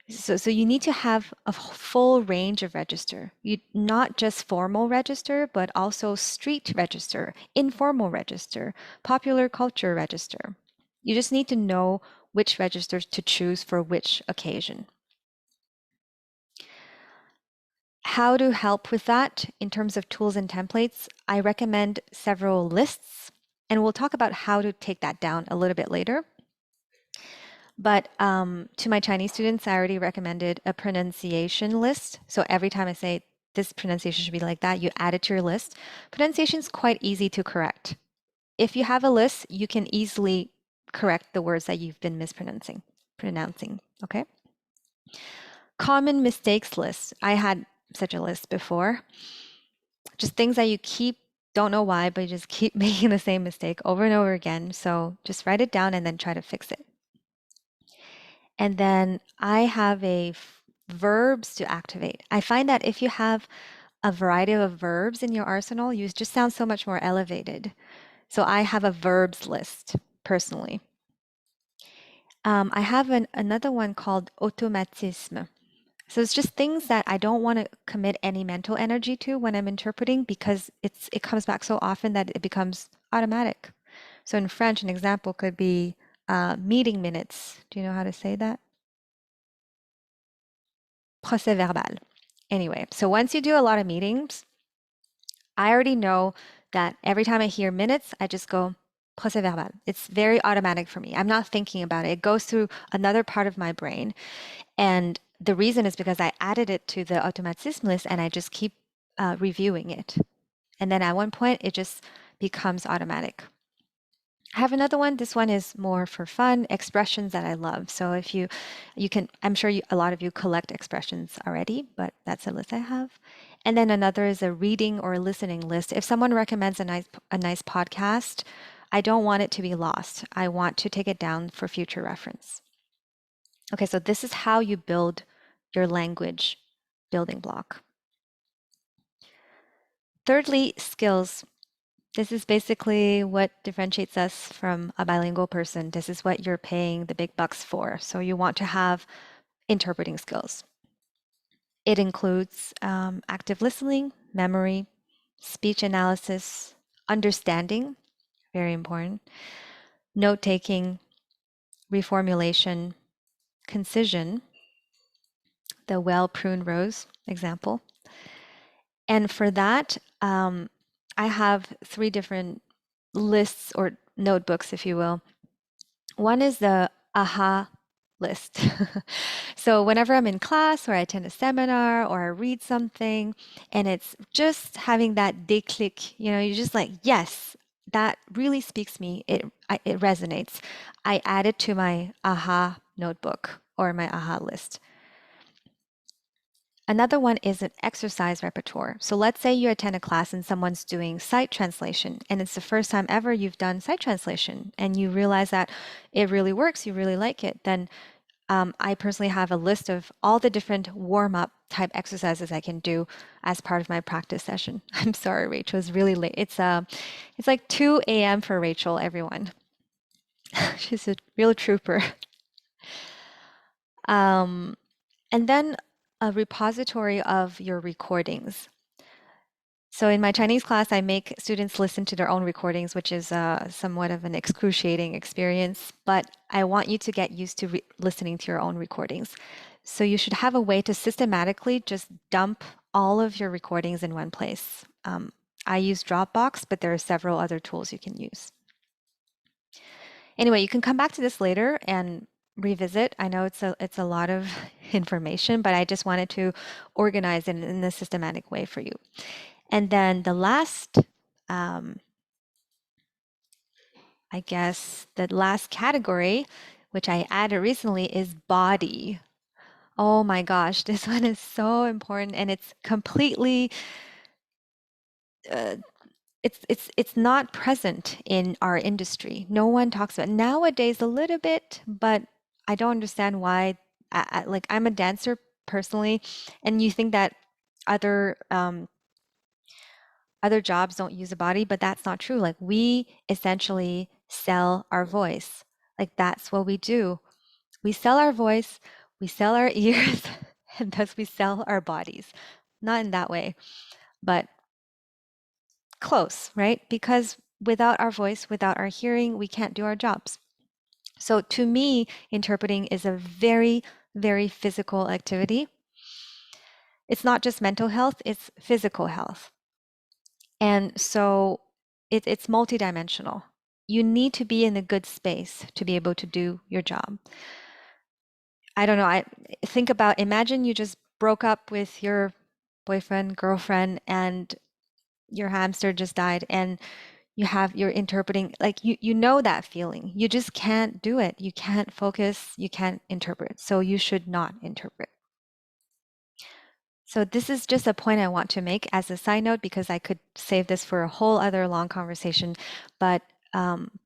so you need to have a full range of register. You not just formal register, but also street register, informal register, popular culture register. You just need to know which registers to choose for which occasion. How to help with that in terms of tools and templates, I recommend several lists, and we'll talk about how to take that down a little bit later. But to my Chinese students, I already recommended a pronunciation list. So every time I say this pronunciation should be like that, you add it to your list. Pronunciation is quite easy to correct. If you have a list, you can easily correct the words that you've been pronouncing. Okay. Common mistakes list. I had such a list before. Just things that you don't know why, but you just keep making the same mistake over and over again. So just write it down and then try to fix it. And then I have verbs to activate. I find that if you have a variety of verbs in your arsenal, you just sound so much more elevated. So I have a verbs list personally. I have another one called automatisme. So it's just things that I don't want to commit any mental energy to when I'm interpreting because it comes back so often that it becomes automatic. So in French, an example could be meeting minutes. Do you know how to say that? Procès verbal. Anyway, so once you do a lot of meetings, I already know that every time I hear minutes, I just go procès verbal. It's very automatic for me. I'm not thinking about it. It goes through another part of my brain. And the reason is because I added it to the automatisme list and I just keep reviewing it. And then at one point, it just becomes automatic. I have another one. This one is more for fun, expressions that I love. So if you can, I'm sure a lot of you collect expressions already, but that's a list I have. And then another is a reading or listening list. If someone recommends a nice podcast, I don't want it to be lost. I want to take it down for future reference. Okay, so this is how you build your language building block. Thirdly, skills. This is basically what differentiates us from a bilingual person. This is what you're paying the big bucks for. So you want to have interpreting skills. It includes active listening, memory, speech analysis, understanding, very important, note taking, reformulation, concision, the well-pruned rose example. And for that, I have 3 different lists or notebooks, if you will. One is the AHA list. So whenever I'm in class or I attend a seminar or I read something and it's just having that déclic, you're just like, yes, that really speaks me. It resonates. I add it to my AHA notebook or my AHA list. Another one is an exercise repertoire. So let's say you attend a class and someone's doing sight translation, and it's the first time ever you've done sight translation, and you realize that it really works, you really like it. Then I personally have a list of all the different warm-up type exercises I can do as part of my practice session. I'm sorry, Rachel, it's really late. It's like 2 a.m. for Rachel, everyone. She's a real trooper. And then a repository of your recordings. So in my Chinese class, I make students listen to their own recordings, which is somewhat of an excruciating experience, but I want you to get used to listening to your own recordings. So you should have a way to systematically just dump all of your recordings in one place. I use Dropbox, but there are several other tools you can use. Anyway, you can come back to this later and revisit. I know it's a lot of information, but I just wanted to organize it in a systematic way for you. And then the last, I guess, the last category, which I added recently, is body. Oh my gosh, this one is so important, and it's completely, it's not present in our industry. No one talks about it. Nowadays a little bit, but I don't understand why. Like I'm a dancer personally, and you think that other jobs don't use a body, but that's not true. Like we essentially sell our voice. Like that's what we do. We sell our voice, we sell our ears, and thus we sell our bodies. Not in that way, but close, right? Because without our voice, without our hearing, we can't do our jobs. So to me, interpreting is a very, very physical activity. It's not just mental health, it's physical health. And so it's multidimensional. You need to be in a good space to be able to do your job. I don't know. Imagine you just broke up with your boyfriend, girlfriend, and your hamster just died, and you're interpreting, like you know that feeling. You just can't do it. You can't focus, you can't interpret. So you should not interpret. So this is just a point I want to make as a side note because I could save this for a whole other long conversation. But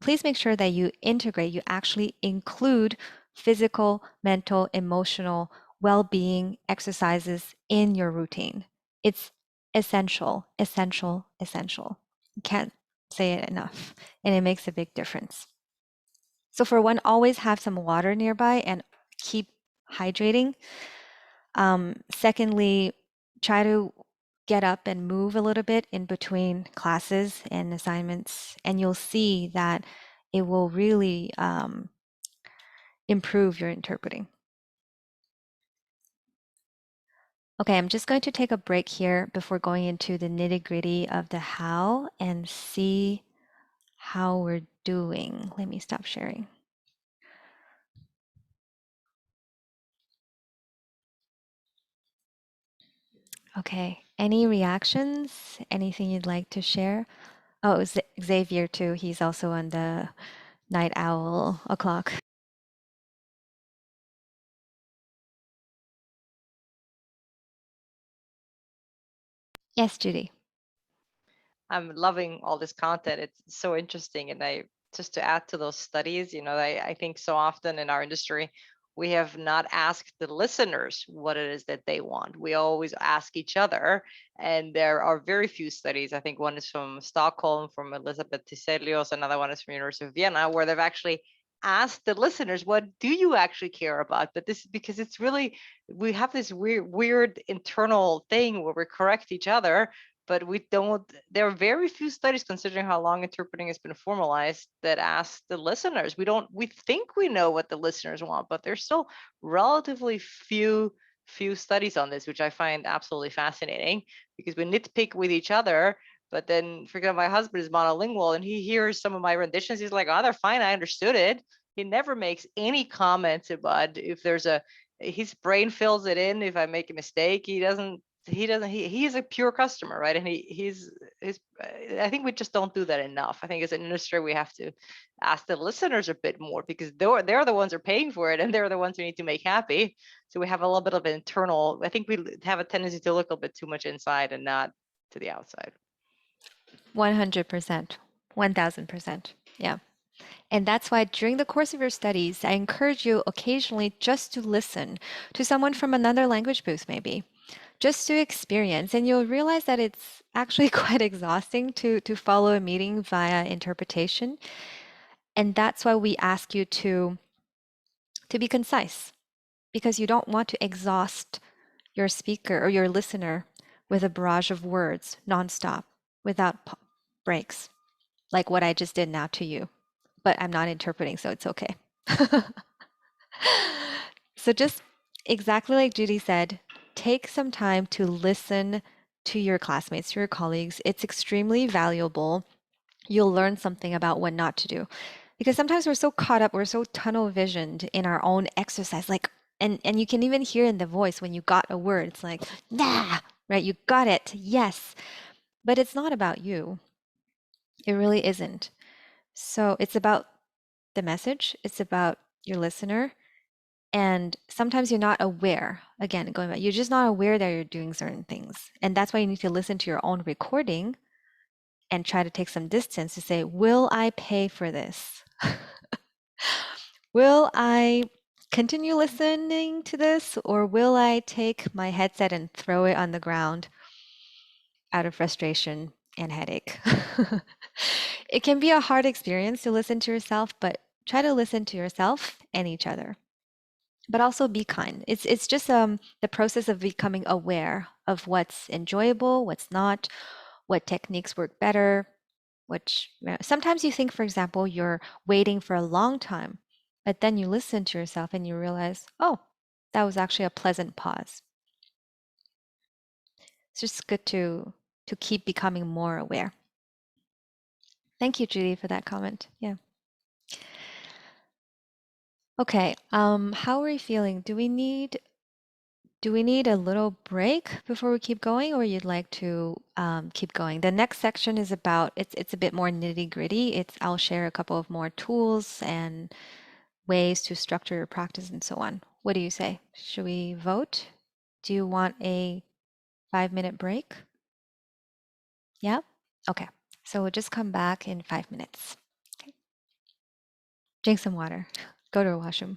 please make sure that you integrate, you actually include physical, mental, emotional well-being exercises in your routine. It's essential, essential, essential. You can't say it enough, and it makes a big difference. So for one, always have some water nearby and keep hydrating. Secondly, try to get up and move a little bit in between classes and assignments, and you'll see that it will really improve your interpreting. Okay, I'm just going to take a break here before going into the nitty-gritty of the how and see how we're doing. Let me stop sharing. Okay, any reactions? Anything you'd like to share? Oh, Xavier too. He's also on the night owl o'clock. Yes, Judy. I'm loving all this content. It's so interesting. And I just to add to those studies, I think so often in our industry, we have not asked the listeners what it is that they want. We always ask each other. And there are very few studies. I think one is from Stockholm, from Elizabeth Tiselius, another one is from University of Vienna, where they've actually asked the listeners, what do you actually care about? But this, because it's really, we have this weird internal thing where we correct each other, but we don't, there are very few studies, considering how long interpreting has been formalized, that ask the listeners. We think we know what the listeners want, but there's still relatively few studies on this, which I find absolutely fascinating, because we nitpick with each other. But then, for example, my husband is monolingual and he hears some of my renditions. He's like, oh, they're fine. I understood it. He never makes any comments about if there's his brain fills it in. If I make a mistake, he is a pure customer, right? And he's I think we just don't do that enough. I think as an industry, we have to ask the listeners a bit more, because they're the ones who are paying for it and they're the ones who need to make happy. So we have a little bit of an internal, I think we have a tendency to look a bit too much inside and not to the outside. 100%, 1000%. Yeah. And that's why during the course of your studies, I encourage you occasionally just to listen to someone from another language booth, maybe, just to experience. And you'll realize that it's actually quite exhausting to follow a meeting via interpretation. And that's why we ask you to be concise, because you don't want to exhaust your speaker or your listener with a barrage of words nonstop without breaks, like what I just did now to you. But I'm not interpreting, so it's okay. So just exactly like Judy said, take some time to listen to your classmates, to your colleagues. It's extremely valuable. You'll learn something about what not to do. Because sometimes we're so caught up, we're so tunnel visioned in our own exercise, like, and you can even hear in the voice when you got a word, it's like, nah, right? You got it, yes. But it's not about you. It really isn't. So it's about the message, it's about your listener. And sometimes you're not aware, again, going back, you're just not aware that you're doing certain things. And that's why you need to listen to your own recording and try to take some distance to say, will I pay for this? Will I continue listening to this, or will I take my headset and throw it on the ground out of frustration and headache? It can be a hard experience to listen to yourself, but try to listen to yourself and each other. But also be kind. It's just the process of becoming aware of what's enjoyable, what's not, what techniques work better, which sometimes you think, for example, you're waiting for a long time, but then you listen to yourself and you realize, oh, that was actually a pleasant pause. It's just good to keep becoming more aware. Thank you, Judy, for that comment. Yeah. Okay, how are we feeling? Do we need Do we need a little break before we keep going, or you'd like to keep going? The next section is about, it's a bit more nitty gritty. I'll share a couple of more tools and ways to structure your practice and so on. What do you say? Should we vote? Do you want a 5-minute break? Yeah? Okay. So we'll just come back in 5 minutes. Okay. Drink some water. Go to a washroom.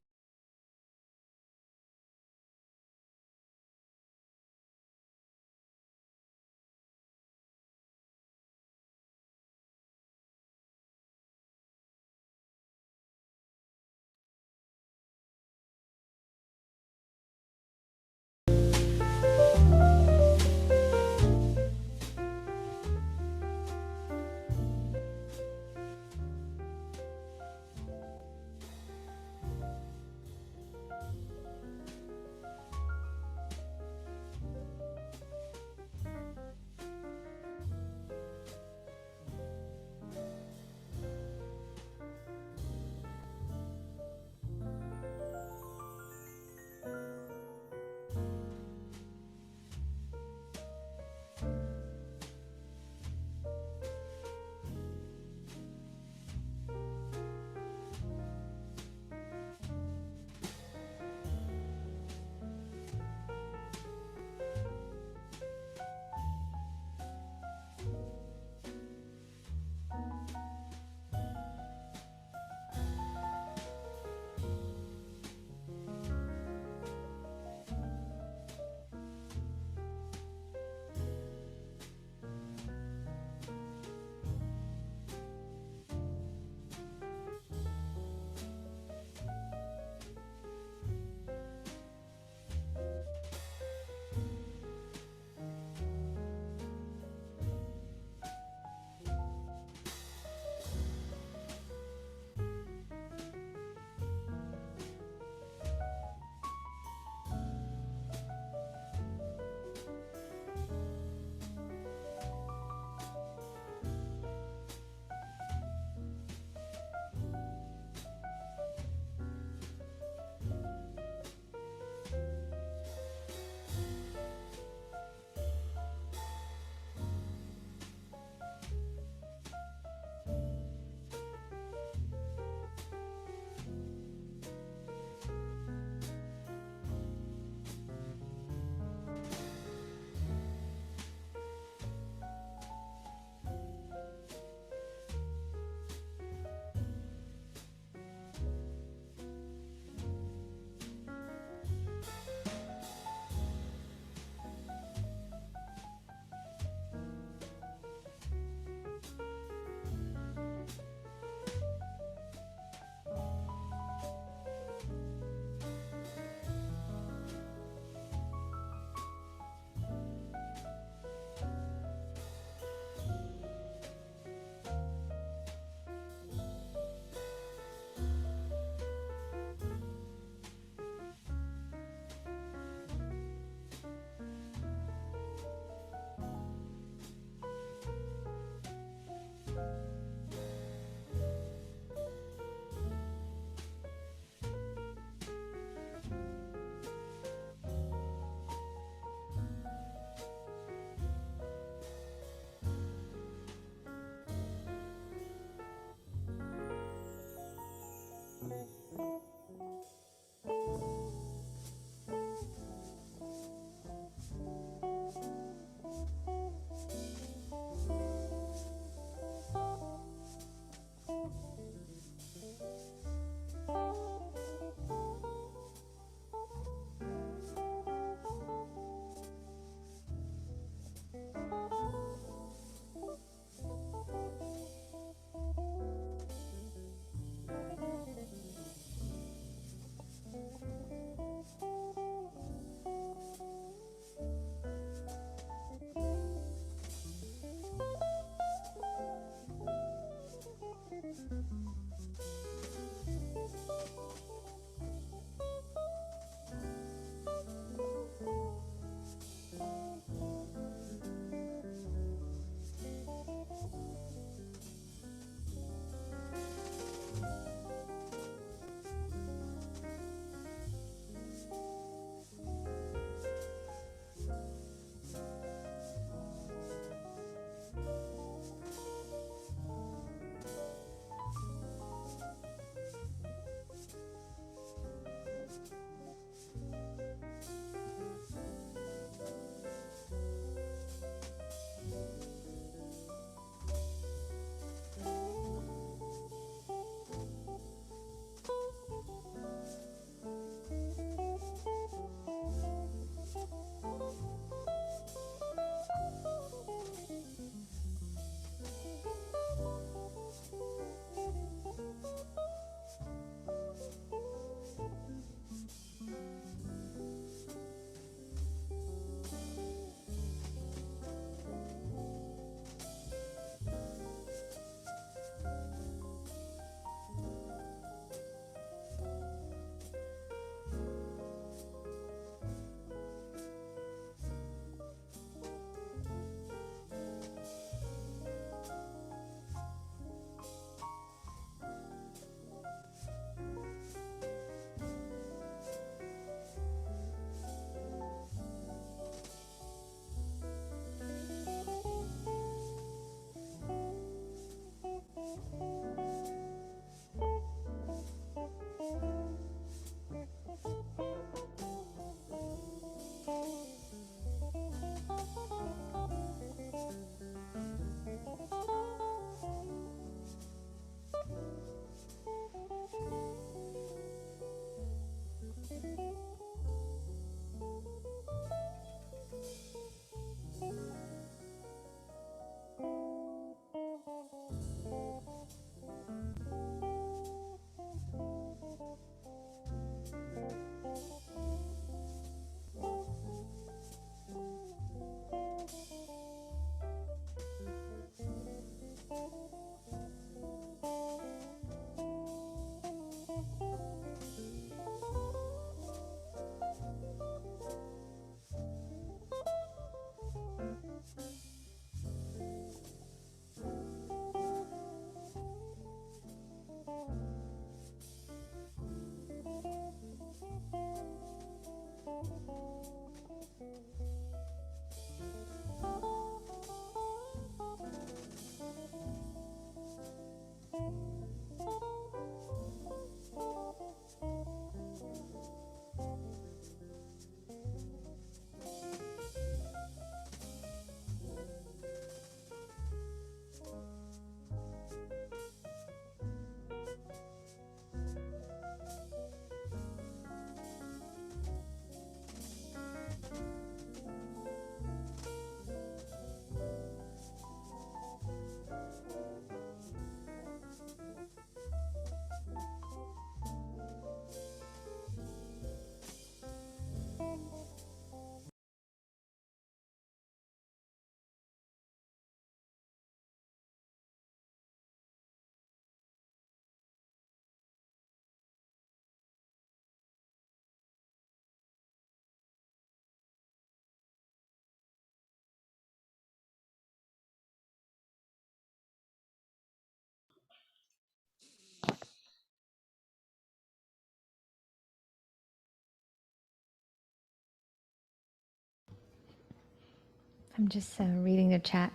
I'm just reading the chat.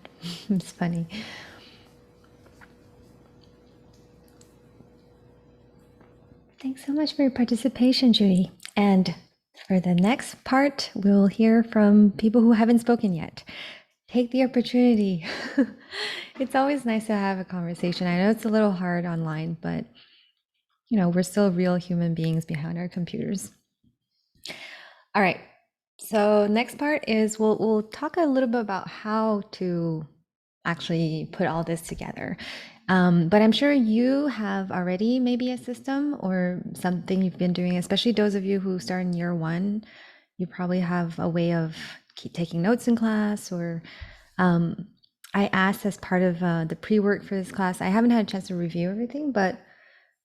It's funny. Thanks so much for your participation, Judy. And for the next part, we'll hear from people who haven't spoken yet. Take the opportunity. It's always nice to have a conversation. I know it's a little hard online, but we're still real human beings behind our computers. All right. So next part is we'll talk a little bit about how to actually put all this together. But I'm sure you have already maybe a system or something you've been doing, especially those of you who start in year one. You probably have a way of keep taking notes in class, or I asked as part of the pre-work for this class. I haven't had a chance to review everything, but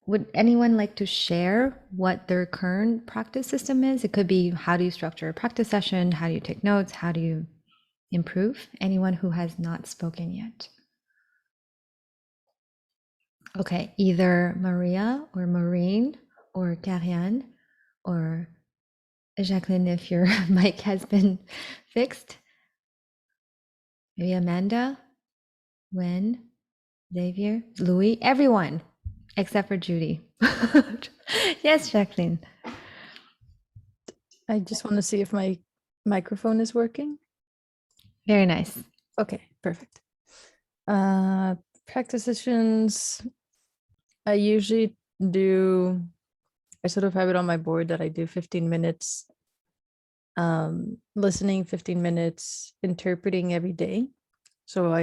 would anyone like to share what their current practice system is? It could be, how do you structure a practice session? How do you take notes? How do you improve? Anyone who has not spoken yet? Okay, either Maria or Maureen or Karianne or Jacqueline, if your mic has been fixed. Maybe Amanda, Wen, Xavier, Louis, everyone except for Judy. Yes, Jacqueline. I just want to see if my microphone is working. Very nice. Okay, perfect. Practice sessions, I usually do, I sort of have it on my board that I do 15 minutes listening, 15 minutes interpreting every day. So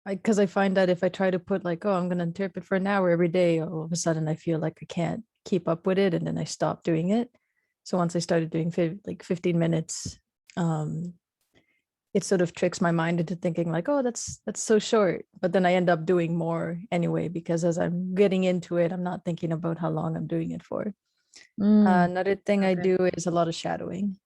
because I find that if I try to put like, oh, I'm going to interpret for an hour every day, all of a sudden I feel like I can't keep up with it, and then I stop doing it. So once I started doing like 15 minutes, it sort of tricks my mind into thinking like, oh, that's so short. But then I end up doing more anyway, because as I'm getting into it, I'm not thinking about how long I'm doing it for. Another thing I do is a lot of shadowing.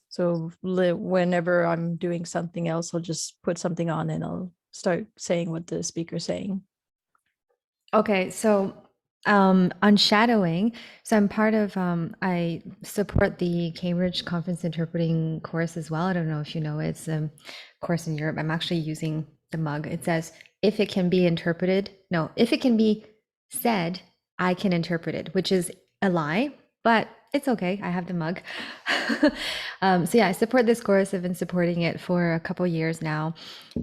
So whenever I'm doing something else, I'll just put something on and I'll start saying what the speaker's saying. Okay, so on shadowing, so I'm part of, I support the Cambridge Conference Interpreting course as well. I don't know if you know, it's a course in Europe. I'm actually using the mug. It says, if it can be if it can be said, I can interpret it, which is a lie, but it's okay. I have the mug. So yeah, I support this course. I've been supporting it for a couple years now.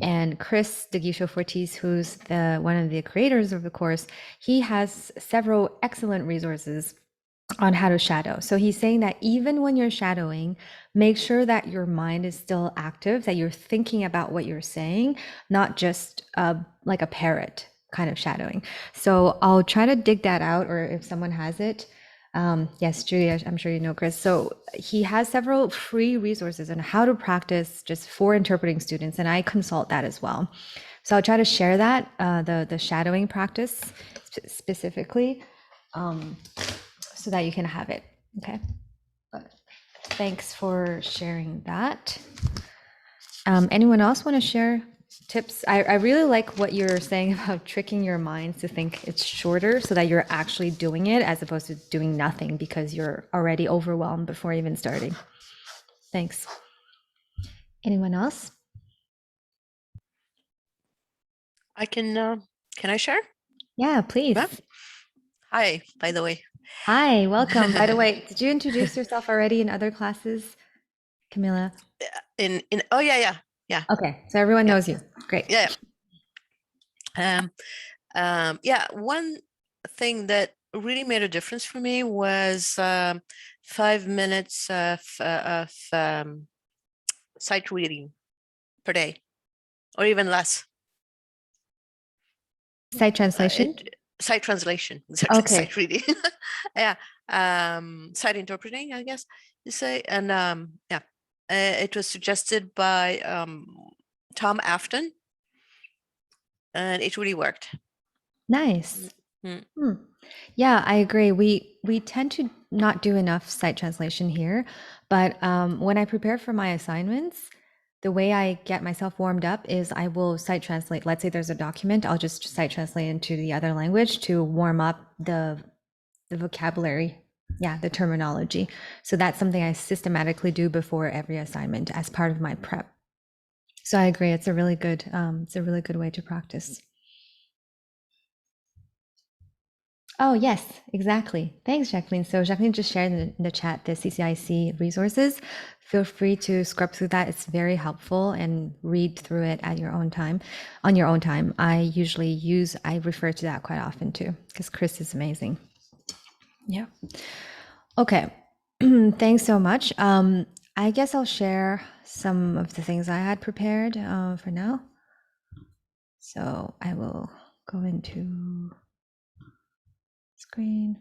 And Chris Deguicho-Fortis, who's one of the creators of the course, he has several excellent resources on how to shadow. So he's saying that even when you're shadowing, make sure that your mind is still active, that you're thinking about what you're saying, not just like a parrot kind of shadowing. So I'll try to dig that out, or if someone has it. Yes, Julia, I'm sure you know Chris. So he has several free resources on how to practice just for interpreting students, and I consult that as well. So I'll try to share that, the shadowing practice specifically, so that you can have it. Okay. But thanks for sharing that. Anyone else want to share tips? I really like what you're saying about tricking your mind to think it's shorter, so that you're actually doing it as opposed to doing nothing because you're already overwhelmed before even starting. Thanks. Anyone else? Can I share? Yeah, please. Yeah. Hi, by the way. Hi, welcome. By the way, did you introduce yourself already in other classes, Camilla? Oh yeah. Okay, so everyone knows you. Great. Yeah. Yeah, one thing that really made a difference for me was 5 minutes of sight reading per day, or even less. Sight translation? Sight translation, exactly. Okay. Sight reading. Yeah. Sight interpreting, I guess you say. And yeah, it was suggested by Tom Afton, and it really worked. Nice. Yeah, I agree. We tend to not do enough sight translation here, but when I prepare for my assignments, the way I get myself warmed up is I will sight translate. Let's say there's a document, I'll just sight translate into the other language to warm up the vocabulary Yeah, the terminology. So that's something I systematically do before every assignment as part of my prep. So I agree. It's a really good way to practice. Oh, yes, exactly. Thanks, Jacqueline. So Jacqueline just shared in the chat the CCIC resources. Feel free to scrub through that. It's very helpful and read through it at your own time, on your own time. I refer to that quite often too, because Chris is amazing. Yeah. Okay. Thanks so much. I guess I'll share some of the things I had prepared for now. So I will go into screen.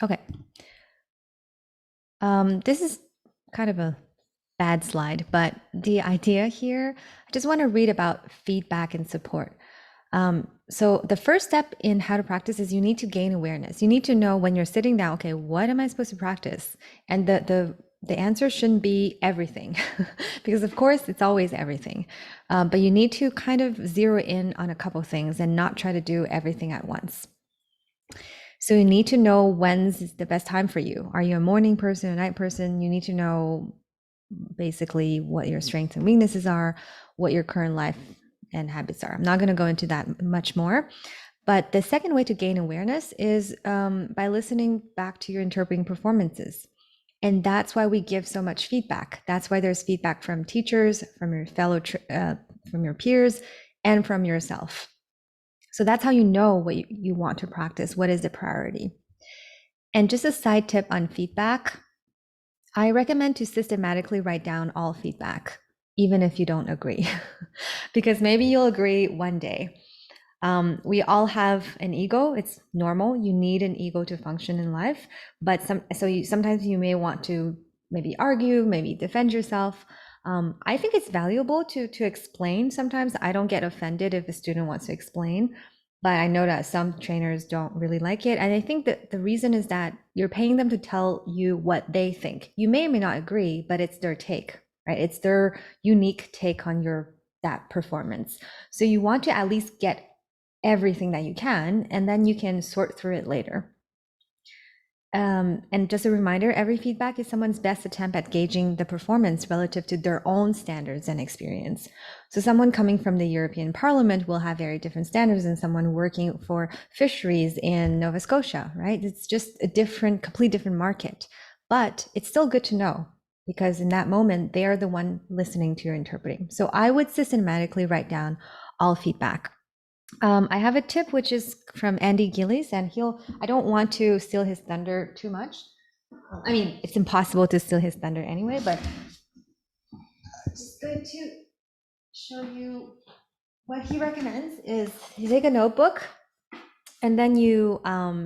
Okay. This is kind of a bad slide, but the idea here, I just want to read about feedback and support. So the first step in how to practice is you need to gain awareness. You need to know when you're sitting down, okay, what am I supposed to practice? And the answer shouldn't be everything, because of course it's always everything. But you need to kind of zero in on a couple things and not try to do everything at once. So you need to know when's the best time for you. Are you a morning person, a night person? You need to know basically what your strengths and weaknesses are, what your current life and habits are. I'm not going to go into that much more. But the second way to gain awareness is by listening back to your interpreting performances. And that's why we give so much feedback. That's why there's feedback from teachers, from your from your peers, and from yourself. So that's how you know what you want to practice. What is the priority? And just a side tip on feedback, I recommend to systematically write down all feedback, even if you don't agree, because maybe you'll agree one day. We all have an ego. It's normal. You need an ego to function in life, but sometimes you may want to maybe argue, maybe defend yourself. I think it's valuable to explain. Sometimes I don't get offended if a student wants to explain, but I know that some trainers don't really like it. And I think that the reason is that you're paying them to tell you what they think. You may or may not agree, but it's their take, right? It's their unique take on that performance. So you want to at least get everything that you can, and then you can sort through it later. And just a reminder, every feedback is someone's best attempt at gauging the performance relative to their own standards and experience. So someone coming from the European Parliament will have very different standards than someone working for fisheries in Nova Scotia, right? It's just a complete different market, but it's still good to know, because in that moment, they are the one listening to your interpreting. So I would systematically write down all feedback. I have a tip, which is from Andy Gillies, and I don't want to steal his thunder too much. I mean, it's impossible to steal his thunder anyway, but just going to show you what he recommends is you take a notebook, and then you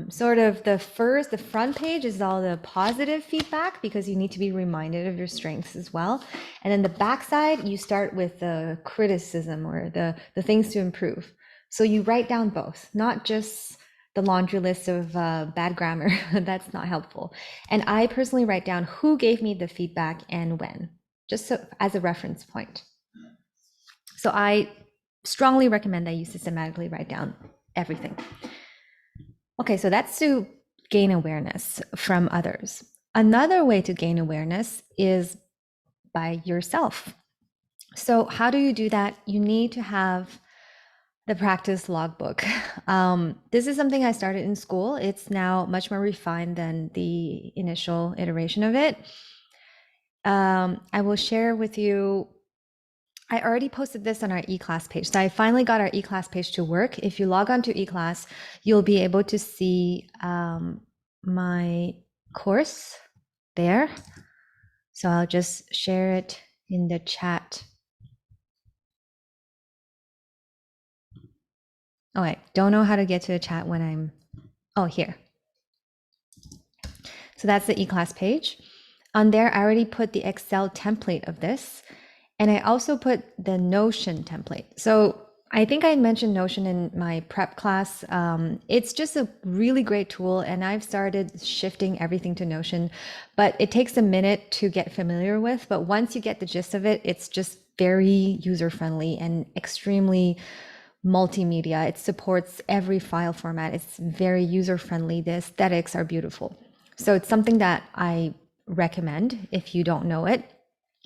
sort of the front page is all the positive feedback, because you need to be reminded of your strengths as well. And then the back side, you start with the criticism or the things to improve. So you write down both, not just the laundry list of bad grammar. That's not helpful. And I personally write down who gave me the feedback and when, just so as a reference point. So I strongly recommend that you systematically write down everything. Okay, so that's to gain awareness from others. Another way to gain awareness is by yourself. So how do you do that? You need to have the practice logbook. This is something I started in school. It's now much more refined than the initial iteration of it. I will share with you, I already posted this on our eClass page. So I finally got our eClass page to work. If you log on to eClass, you'll be able to see my course there. So I'll just share it in the chat. Oh, wait, don't know how to get to the chat when here. So that's the eClass page. On there, I already put the Excel template of this. And I also put the Notion template. So I think I mentioned Notion in my prep class. It's just a really great tool, and I've started shifting everything to Notion, but it takes a minute to get familiar with. But once you get the gist of it, it's just very user-friendly and extremely multimedia. It supports every file format. It's very user friendly. The aesthetics are beautiful. So it's something that I recommend if you don't know it.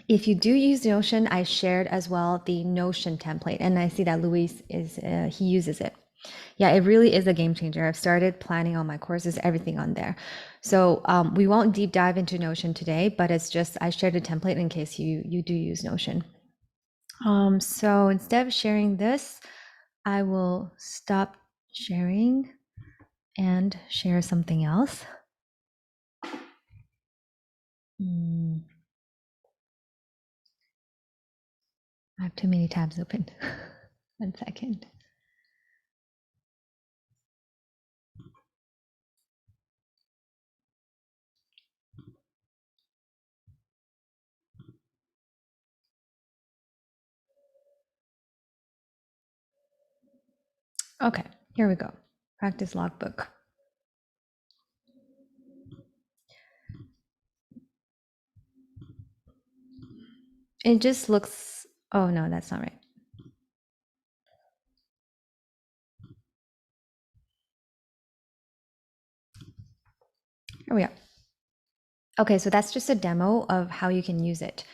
If you do use Notion, I shared as well the Notion template, and I see that Luis is he uses it. Yeah, it really is a game changer. I've started planning all my courses, everything on there. So we won't deep dive into Notion today, but it's just I shared a template in case you do use Notion. So instead of sharing this, I will stop sharing and share something else. I have too many tabs open. 1 second. Okay, here we go. Practice logbook. It just looks, oh no, that's not right. Here we are. Okay, so that's just a demo of how you can use it.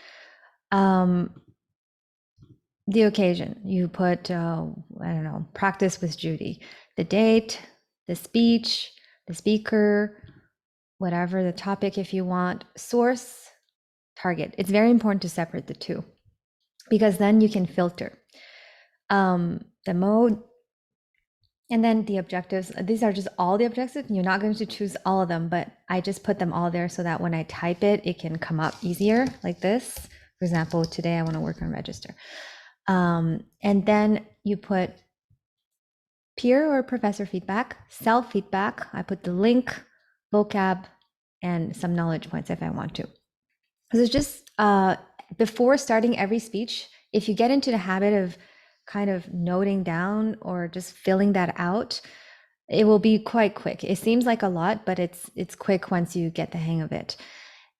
The occasion, you put, I don't know, practice with Judy, the date, the speech, the speaker, whatever the topic if you want, source, target. It's very important to separate the two because then you can filter. The mode, and then the objectives. These are just all the objectives. You're not going to choose all of them, but I just put them all there so that when I type it, it can come up easier like this. For example, today I want to work on register. And then you put peer or professor feedback, self feedback. I put the link, vocab, and some knowledge points if I want to. So it's just before starting every speech, if you get into the habit of kind of noting down or just filling that out, it will be quite quick. It seems like a lot, but it's quick once you get the hang of it.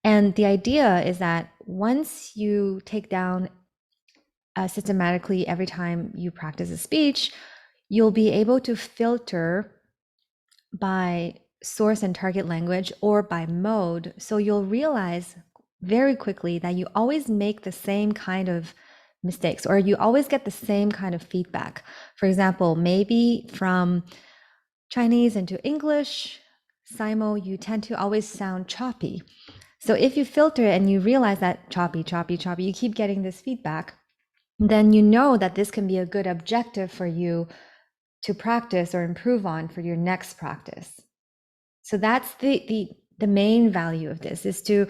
And the idea is that once you take down systematically every time you practice a speech, you'll be able to filter by source and target language or by mode. So you'll realize very quickly that you always make the same kind of mistakes or you always get the same kind of feedback. For example, maybe from Chinese into English, Simo, you tend to always sound choppy. So if you filter it and you realize that choppy, you keep getting this feedback, then you know that this can be a good objective for you to practice or improve on for your next practice. So that's the main value of this, is to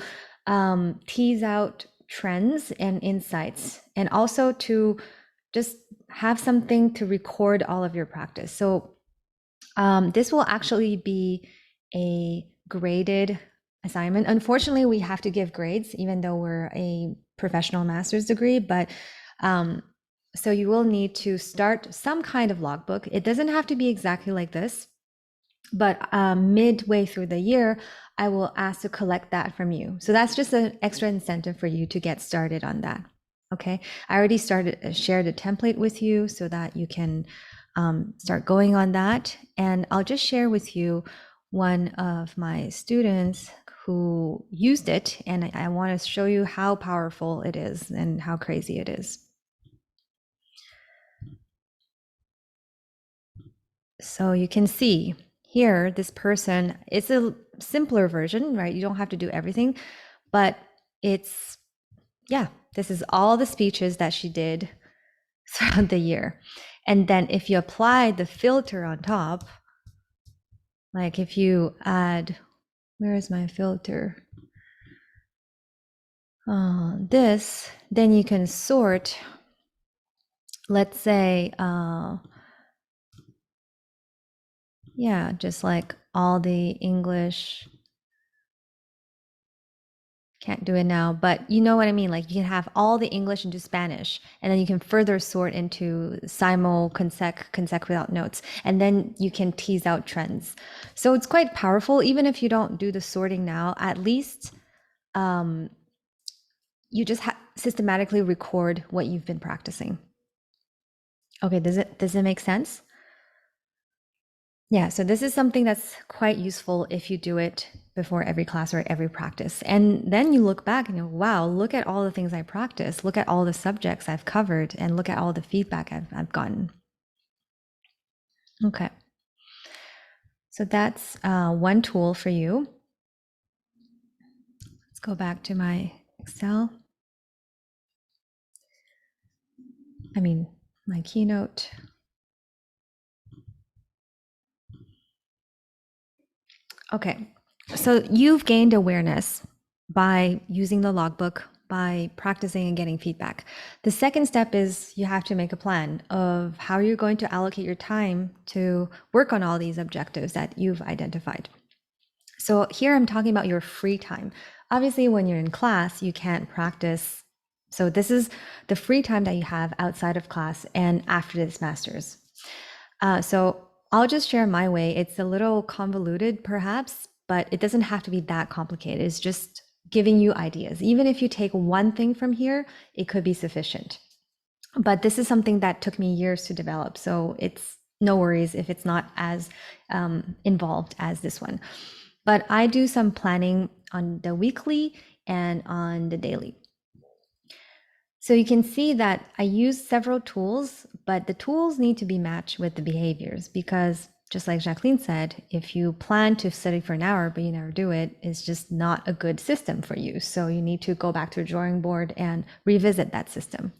tease out trends and insights, and also to just have something to record all of your practice. So this will actually be a graded assignment. Unfortunately, we have to give grades, even though we're a professional master's degree, but so you will need to start some kind of logbook. It doesn't have to be exactly like this, but midway through the year, I will ask to collect that from you. So that's just an extra incentive for you to get started on that. Okay, I already shared a template with you so that you can start going on that. And I'll just share with you one of my students who used it, and I want to show you how powerful it is and how crazy it is. So you can see here, this person, it's a simpler version, right? You don't have to do everything, but it's, yeah, this is all the speeches that she did throughout the year. And then if you apply the filter on top, like if you add, where is my filter? This, then you can sort, let's say, yeah, just like all the English. Can't do it now, but you know what I mean? Like you can have all the English into Spanish, and then you can further sort into Simo, consec without notes, and then you can tease out trends. So it's quite powerful. Even if you don't do the sorting now, at least you just systematically record what you've been practicing. Okay, does it make sense? Yeah, so this is something that's quite useful if you do it before every class or every practice. And then you look back and you go, wow, look at all the things I practiced. Look at all the subjects I've covered and look at all the feedback I've gotten. Okay. So that's one tool for you. Let's go back to my Excel. My Keynote. Okay, so you've gained awareness by using the logbook, by practicing and getting feedback. The second step is you have to make a plan of how you're going to allocate your time to work on all these objectives that you've identified. So here I'm talking about your free time. Obviously, when you're in class, you can't practice. So this is the free time that you have outside of class and after this master's. So I'll just share my way. It's a little convoluted, perhaps, but it doesn't have to be that complicated. It's just giving you ideas. Even if you take one thing from here, it could be sufficient. But this is something that took me years to develop. So it's no worries if it's not as involved as this one. But I do some planning on the weekly and on the daily. So you can see that I use several tools, but the tools need to be matched with the behaviors because just like Jacqueline said, if you plan to study for an hour, but you never do it, it's just not a good system for you. So you need to go back to a drawing board and revisit that system.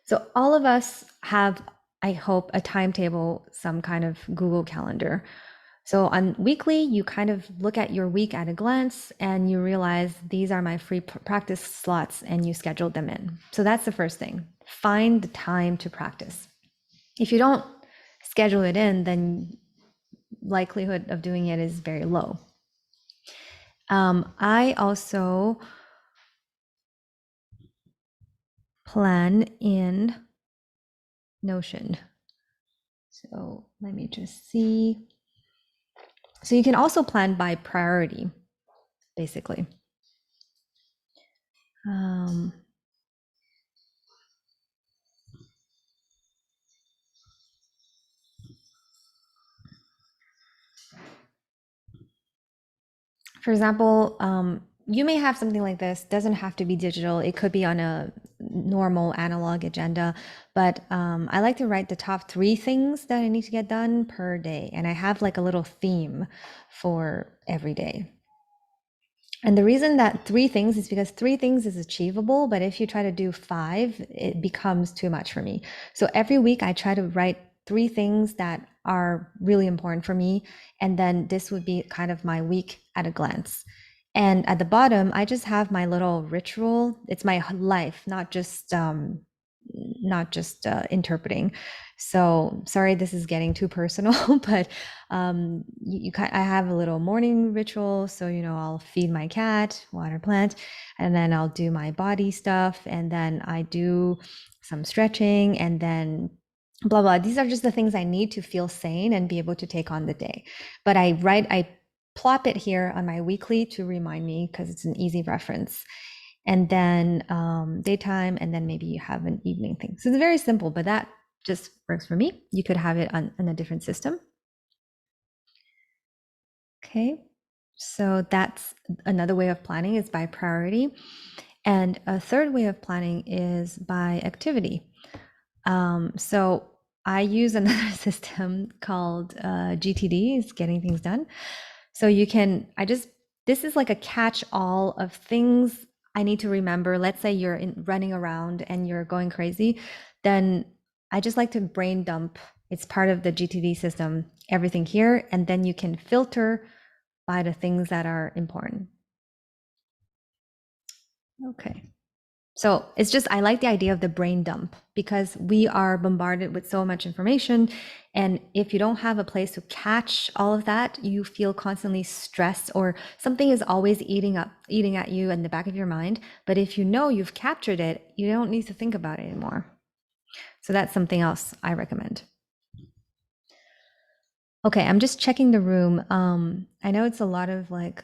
So all of us have, I hope, a timetable, some kind of Google Calendar. So on weekly, you kind of look at your week at a glance and you realize these are my free practice slots and you schedule them in. So that's the first thing. Find the time to practice. If you don't schedule it in, then likelihood of doing it is very low. I also plan in Notion. So let me just see. So you can also plan by priority, basically. For example, you may have something like this, doesn't have to be digital. It could be on a normal analog agenda, but I like to write the top 3 things that I need to get done per day. And I have like a little theme for every day. And the reason that 3 things is because 3 things is achievable, but if you try to do 5, it becomes too much for me. So every week I try to write 3 things that are really important for me. And then this would be kind of my week at a glance. And at the bottom, I just have my little ritual. It's my life, not just interpreting. So sorry, this is getting too personal, but I have a little morning ritual. So, I'll feed my cat, water plant, and then I'll do my body stuff. And then I do some stretching and then blah, blah. These are just the things I need to feel sane and be able to take on the day. But I plop it here on my weekly to remind me because it's an easy reference. And then daytime, and then maybe you have an evening thing. So it's very simple, but that just works for me. You could have it on a different system. Okay, so that's another way of planning is by priority. And a third way of planning is by activity. So I use another system called GTD, is Getting Things Done. So this is like a catch-all of things I need to remember. Let's say you're running around and you're going crazy, then I just like to brain dump. It's part of the GTD system, everything here, and then you can filter by the things that are important. Okay. So it's just, I like the idea of the brain dump because we are bombarded with so much information. And if you don't have a place to catch all of that, you feel constantly stressed or something is always eating at you in the back of your mind. But if you know you've captured it, you don't need to think about it anymore. So that's something else I recommend. Okay, I'm just checking the room. I know it's a lot of like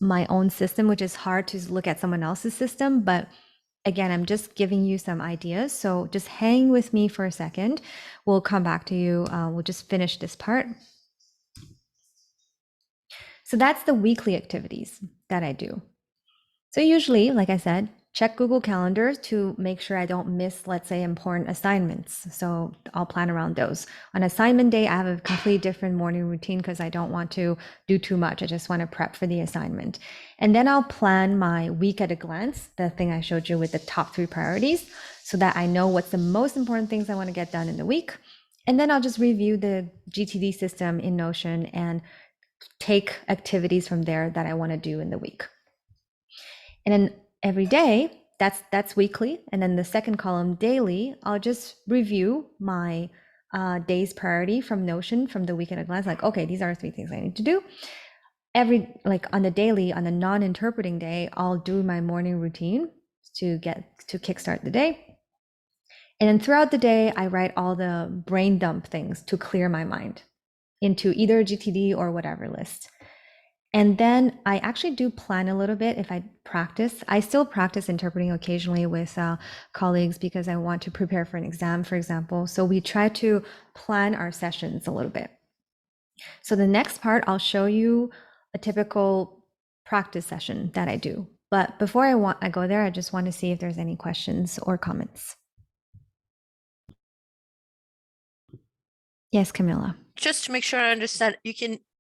my own system, which is hard to look at someone else's system, but again, I'm just giving you some ideas. So just hang with me for a second. We'll come back to you. We'll just finish this part. So that's the weekly activities that I do. So usually, like I said, check Google Calendar to make sure I don't miss, let's say, important assignments. So I'll plan around those. On assignment day, I have a completely different morning routine because I don't want to do too much. I just want to prep for the assignment. And then I'll plan my week at a glance, the thing I showed you with the top 3 priorities, so that I know what's the most important things I want to get done in the week. And then I'll just review the GTD system in Notion and take activities from there that I want to do in the week. And then every day, that's weekly. And then the second column, daily, I'll just review my day's priority from Notion from the week at a glance. Like, okay, these are 3 things I need to do. Like on the daily, on the non-interpreting day, I'll do my morning routine to kickstart the day. And then throughout the day, I write all the brain dump things to clear my mind into either GTD or whatever list. And then I actually do plan a little bit if I practice. I still practice interpreting occasionally with colleagues because I want to prepare for an exam, for example. So we try to plan our sessions a little bit. So the next part, I'll show you a typical practice session that I do. But before I go there, I just want to see if there's any questions or comments. Yes, Camilla. Just to make sure I understand,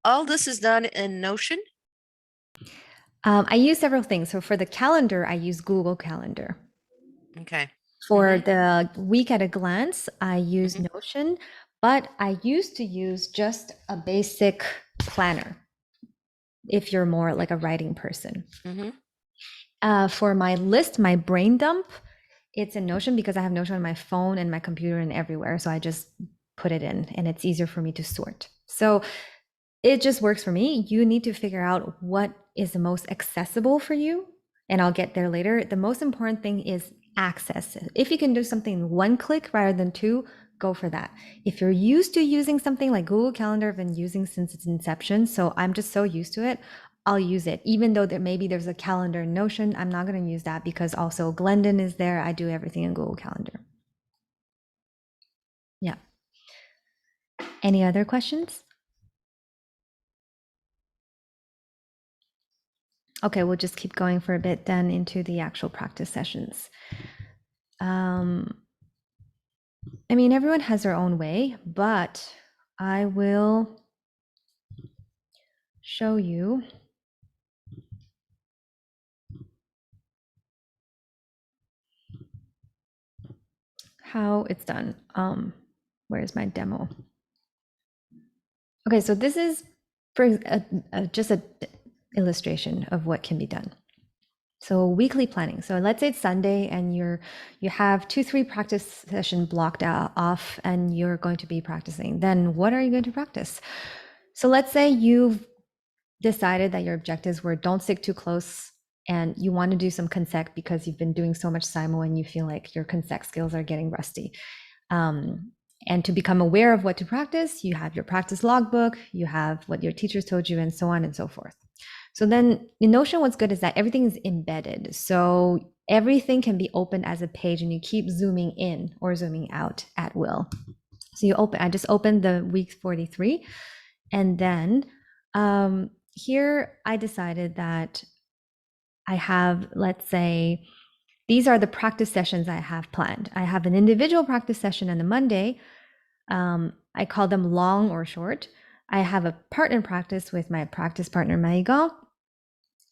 all this is done in Notion? I use several things. So for the calendar, I use Google Calendar. Okay. For the week at a glance, I use Notion, but I used to use just a basic planner if you're more like a writing person. For my list, my brain dump, it's in Notion because I have Notion on my phone and my computer and everywhere. So I just put it in and it's easier for me to sort. So it just works for me. You need to figure out what is the most accessible for you, and I'll get there later. The most important thing is access. If you can do something in 1 click rather than 2, go for that. If you're used to using something like Google Calendar, I've been using since its inception, so I'm just so used to it, I'll use it. Even though maybe there's a calendar in Notion, I'm not going to use that because also Glendon is there. I do everything in Google Calendar. Yeah. Any other questions? Okay, we'll just keep going for a bit then into the actual practice sessions. I mean, everyone has their own way, but I will show you how it's done. Where's my demo? Okay, so this is for just an illustration of what can be done. So weekly planning. So let's say it's Sunday and you have 2-3 practice session blocked off and you're going to be practicing. Then what are you going to practice? So let's say you've decided that your objectives were don't stick too close and you want to do some consec because you've been doing so much SIMO and you feel like your consec skills are getting rusty. And to become aware of what to practice, you have your practice logbook, you have what your teachers told you, and so on and so forth. So then in Notion, what's good is that everything is embedded. So everything can be opened as a page and you keep zooming in or zooming out at will. So I just opened the week 43. And then here I decided that I have, let's say, these are the practice sessions I have planned. I have an individual practice session on the Monday. I call them long or short. I have a partner practice with my practice partner, Maïga.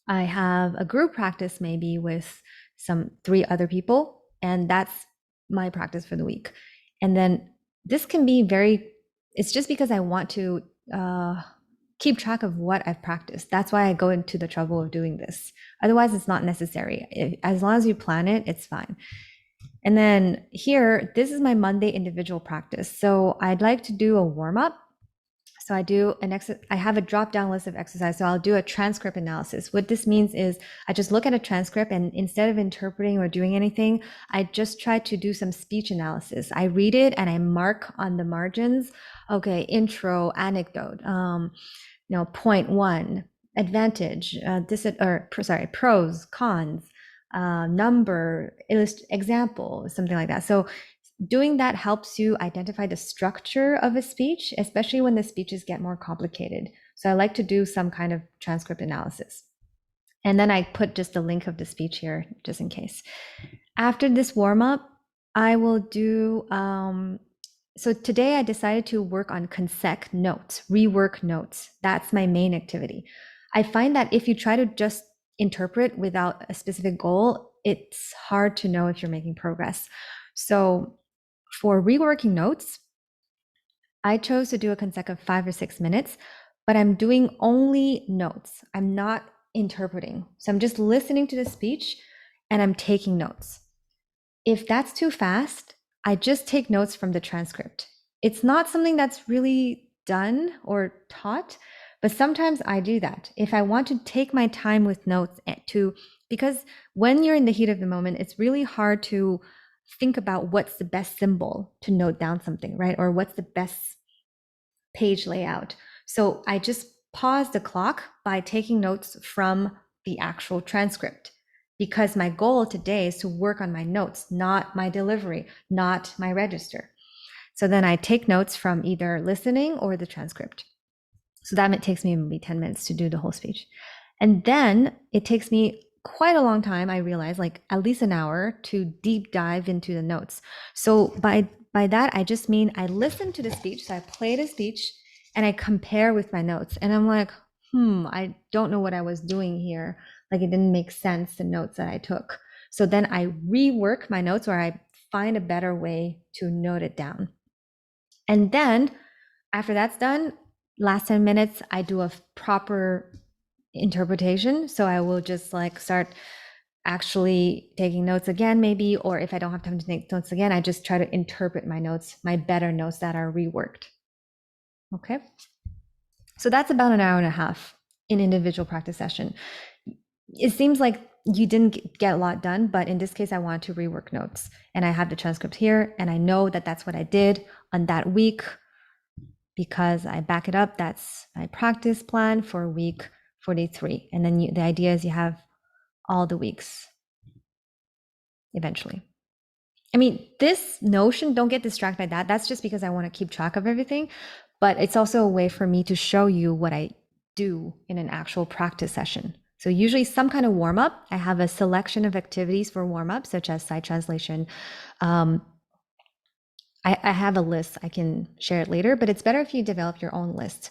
I have a group practice maybe with 3 other people, and that's my practice for the week. And then this can be it's just because I want to keep track of what I've practiced. That's why I go into the trouble of doing this. Otherwise, it's not necessary. As long as you plan it, it's fine. And then here, this is my Monday individual practice. So I'd like to do a warm-up. So I have a drop-down list of exercises. So I'll do a transcript analysis. What this means is I just look at a transcript and instead of interpreting or doing anything, I just try to do some speech analysis. I read it and I mark on the margins. Okay, intro, anecdote, point 1, advantage, pros, cons, number, example, something like that. So doing that helps you identify the structure of a speech, especially when the speeches get more complicated. So I like to do some kind of transcript analysis. And then I put just the link of the speech here, just in case. After this warm up, I will do, so today I decided to work on consec notes, rework notes. That's my main activity. I find that if you try to just interpret without a specific goal, it's hard to know if you're making progress. So for reworking notes, I chose to do a consec of 5 or 6 minutes, but I'm doing only notes. I'm not interpreting. So I'm just listening to the speech and I'm taking notes. If that's too fast, I just take notes from the transcript. It's not something that's really done or taught, but sometimes I do that. If I want to take my time with notes because when you're in the heat of the moment, it's really hard to think about what's the best symbol to note down something, right? Or what's the best page layout. So I just pause the clock by taking notes from the actual transcript, because my goal today is to work on my notes, not my delivery, not my register. So then I take notes from either listening or the transcript. So that takes me maybe 10 minutes to do the whole speech. And then it takes me quite a long time, I realize, like at least an hour to deep dive into the notes. So by that, I just mean I listen to the speech. So I play the speech and I compare with my notes. And I'm like, I don't know what I was doing here. Like it didn't make sense, the notes that I took. So then I rework my notes, or I find a better way to note it down. And then after that's done, last 10 minutes, I do a proper interpretation. So I will just like start actually taking notes again, maybe, or if I don't have time to take notes again, I just try to interpret my notes, my better notes that are reworked. Okay. So that's about an hour and a half in individual practice session. It seems like you didn't get a lot done, but in this case, I wanted to rework notes, and I have the transcript here, and I know that that's what I did on that week because I back it up. That's my practice plan for week 43. And then the idea is you have all the weeks eventually. I mean, this notion, don't get distracted by that. That's just because I want to keep track of everything, but it's also a way for me to show you what I do in an actual practice session. So usually some kind of warm up. I have a selection of activities for warm up, such as side translation. I have a list. I can share it later, but it's better if you develop your own list.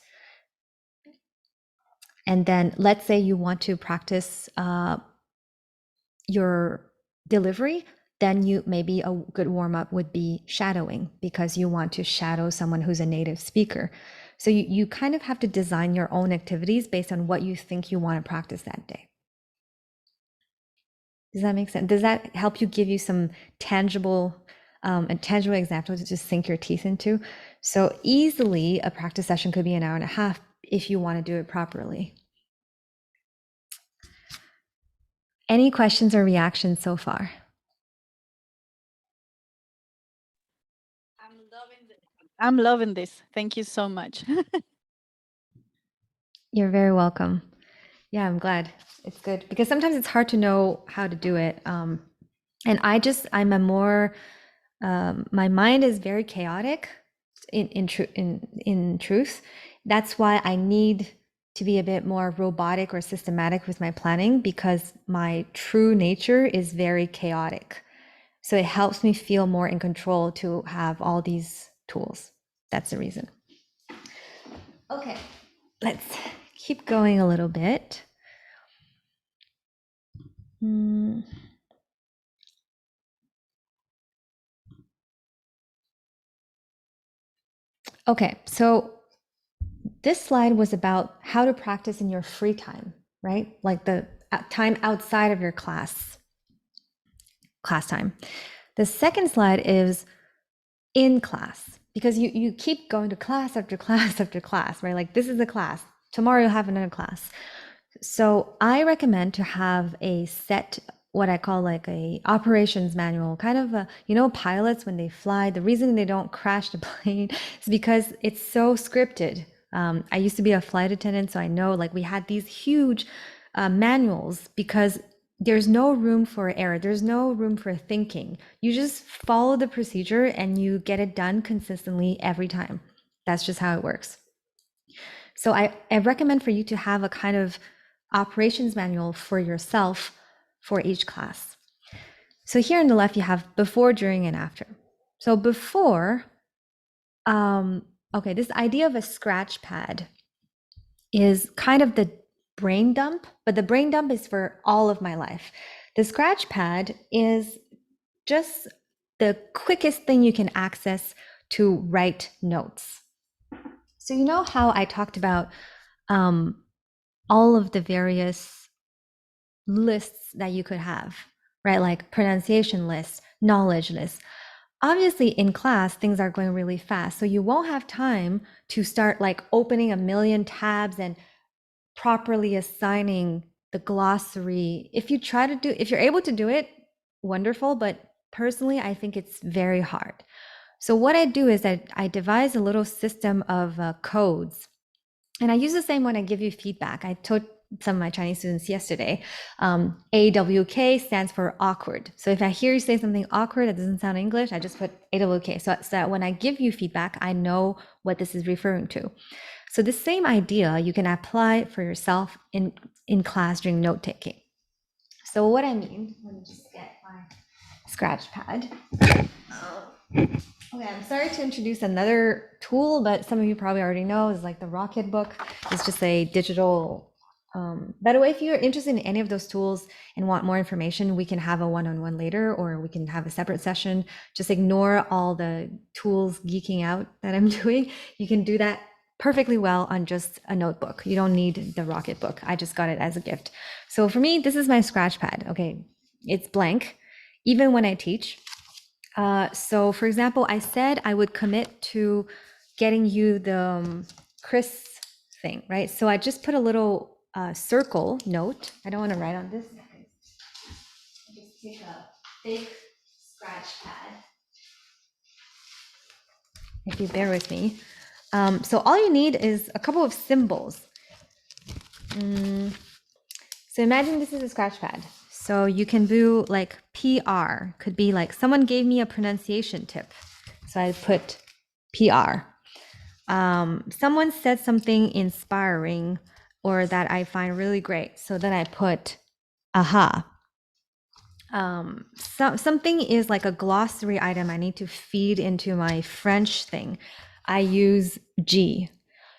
And then let's say you want to practice your delivery, then maybe a good warm up would be shadowing, because you want to shadow someone who's a native speaker. So you kind of have to design your own activities based on what you think you want to practice that day. Does that make sense? Does that help you, give you some tangible examples to just sink your teeth into? So easily a practice session could be an hour and a half if you want to do it properly. Any questions or reactions so far? I'm loving this. Thank you so much. You're very welcome. Yeah, I'm glad. It's good because sometimes it's hard to know how to do it. And I'm a more, my mind is very chaotic in truth. That's why I need to be a bit more robotic or systematic with my planning, because my true nature is very chaotic. So it helps me feel more in control to have all these tools. That's the reason. Okay, let's keep going a little bit. Okay, so this slide was about how to practice in your free time, right? Like the time outside of your class time. The second slide is in class, because you keep going to class after class after class, right? Like this is a class, tomorrow you'll have another class. So I recommend to have a set, what I call like a operations manual, kind of a, pilots when they fly, the reason they don't crash the plane is because it's so scripted. I used to be a flight attendant, so I know like we had these huge manuals because there's no room for error. There's no room for thinking. You just follow the procedure and you get it done consistently every time. That's just how it works. So I recommend for you to have a kind of operations manual for yourself for each class. So here on the left, you have before, during, and after. So before, okay, this idea of a scratch pad is kind of the brain dump, but the brain dump is for all of my life. The scratch pad is just the quickest thing you can access to write notes. So you know how I talked about all of the various lists that you could have, right? Like pronunciation lists, knowledge lists. Obviously in class, things are going really fast. So you won't have time to start like opening a million tabs and properly assigning the glossary. If you're able to do it, wonderful. But personally, I think it's very hard. So what I do is that I devise a little system of codes. And I use the same when I give you feedback. I told some of my Chinese students yesterday, AWK stands for awkward. So if I hear you say something awkward that doesn't sound English, I just put AWK. So that when I give you feedback, I know what this is referring to. So the same idea you can apply for yourself in class during note taking. So what I mean, let me just get my scratch pad. Okay, I'm sorry to introduce another tool, but some of you probably already know is like the Rocket Book. It's just a digital. By the way, if you're interested in any of those tools and want more information, we can have a one-on-one later, or we can have a separate session. Just ignore all the tools geeking out that I'm doing. You can do that perfectly well on just a notebook. You don't need the Rocket Book. I just got it as a gift. So for me, this is my scratch pad. Okay, it's blank, even when I teach. So for example, I said I would commit to getting you the Chris thing, right? So I just put a little circle note. I don't want to write on this. I just take a big scratch pad. If you bear with me. So all you need is a couple of symbols. So imagine this is a scratch pad. So you can do like PR, could be like someone gave me a pronunciation tip. So I put PR. Someone said something inspiring or that I find really great. So then I put aha. Something is like a glossary item I need to feed into my French thing. I use G.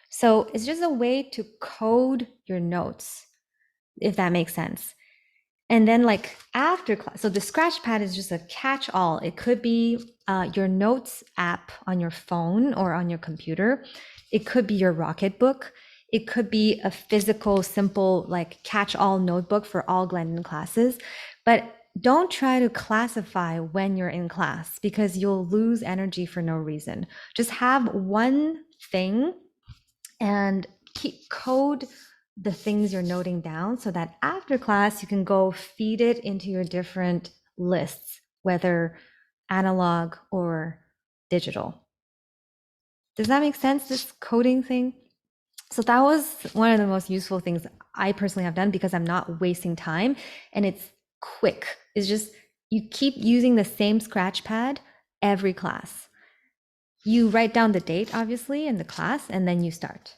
So it's just a way to code your notes, if that makes sense. And then like after class, so the scratch pad is just a catch-all. It could be your notes app on your phone or on your computer. It could be your Rocket Book. It could be a physical, simple, like catch-all notebook for all Glendon classes. But don't try to classify when you're in class because you'll lose energy for no reason. Just have one thing and keep code the things you're noting down so that after class you can go feed it into your different lists, whether analog or digital. Does that make sense, this coding thing? So that was one of the most useful things I personally have done because I'm not wasting time and it's quick. It's just you keep using the same scratch pad every class. You write down the date, obviously, in the class, and then you start.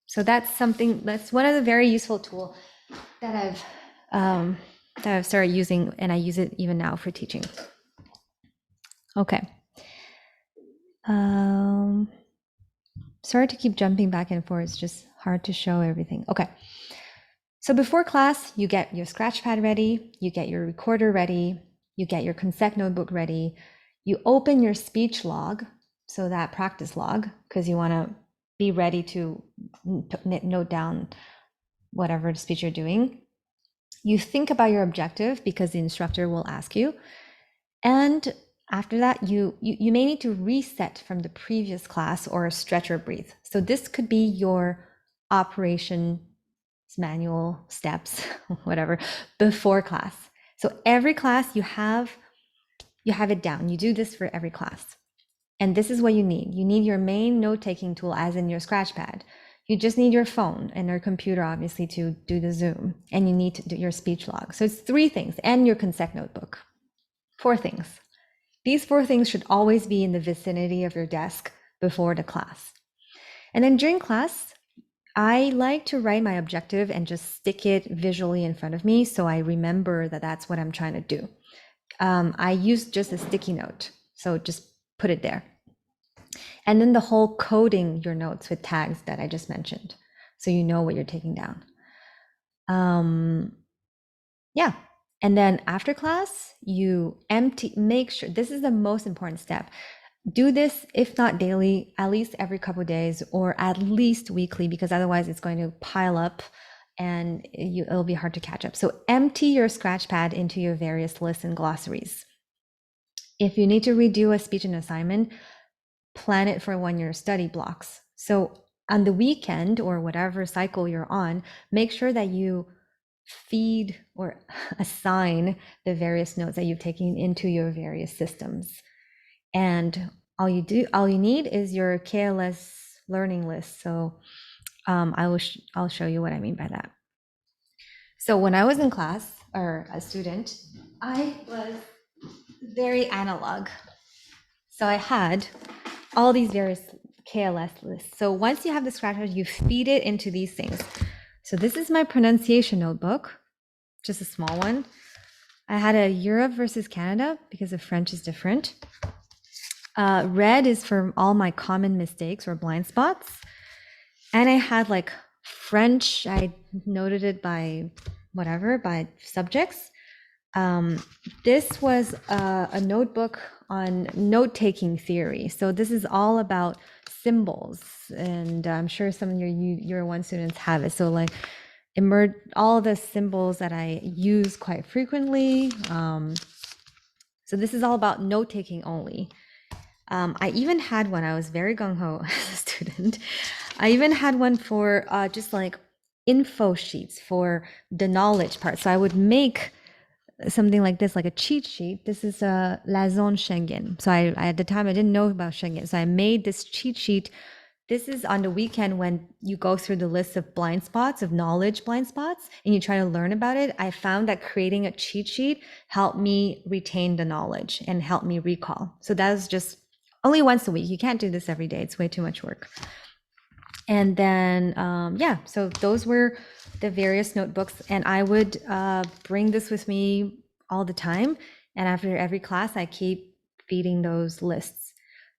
So that's one of the very useful tools that I've started using, and I use it even now for teaching. Okay. Sorry to keep jumping back and forth. It's just hard to show everything. Okay. So before class, you get your scratch pad ready, you get your recorder ready, you get your consec notebook ready, you open your speech log, so that practice log, because you want to be ready to note down whatever speech you're doing. You think about your objective because the instructor will ask you. And after that, you may need to reset from the previous class or stretch or breathe. So this could be your operation manual steps, whatever, before class. So every class you have it down. You do this for every class. And this is what you need. You need your main note-taking tool, as in your scratch pad. You just need your phone and your computer, obviously, to do the Zoom, and you need to do your speech log. So it's 3 things, and your consec notebook. 4 things. These 4 things should always be in the vicinity of your desk before the class. And then during class, I like to write my objective and just stick it visually in front of me so I remember that that's what I'm trying to do. I use just a sticky note, so just put it there. And then the whole coding your notes with tags that I just mentioned, so you know what you're taking down. Yeah. And then after class, you make sure, this is the most important step. Do this, if not daily, at least every couple of days, or at least weekly, because otherwise it's going to pile up and it'll be hard to catch up. So empty your scratch pad into your various lists and glossaries. If you need to redo a speech and assignment, plan it for when your study blocks. So on the weekend or whatever cycle you're on, make sure that you feed or assign the various notes that you've taken into your various systems. And all you need is your KLS learning list. So I'll show you what I mean by that. So when I was in class or a student, I was very analog. So I had all these various KLS lists. So once you have the scratch pad, you feed it into these things. So this is my pronunciation notebook, just a small one. I had a Europe versus Canada because the French is different. Red is for all my common mistakes or blind spots. And I had like French, I noted it by whatever, by subjects. This was a notebook on note-taking theory. So this is all about symbols, and I'm sure some of your Year 1 students have it. So like all the symbols that I use quite frequently. So this is all about note-taking only. I even had one, I was very gung-ho as a student. I even had one for just like info sheets for the knowledge part. So I would make something like this, like a cheat sheet. This is La Zone Schengen. So I at the time I didn't know about Schengen. So I made this cheat sheet. This is on the weekend when you go through the list of blind spots, of knowledge blind spots, and you try to learn about it. I found that creating a cheat sheet helped me retain the knowledge and helped me recall. So that was just only once a week. You can't do this every day. It's way too much work. And then, yeah, so those were the various notebooks, and I would bring this with me all the time. And after every class, I keep feeding those lists.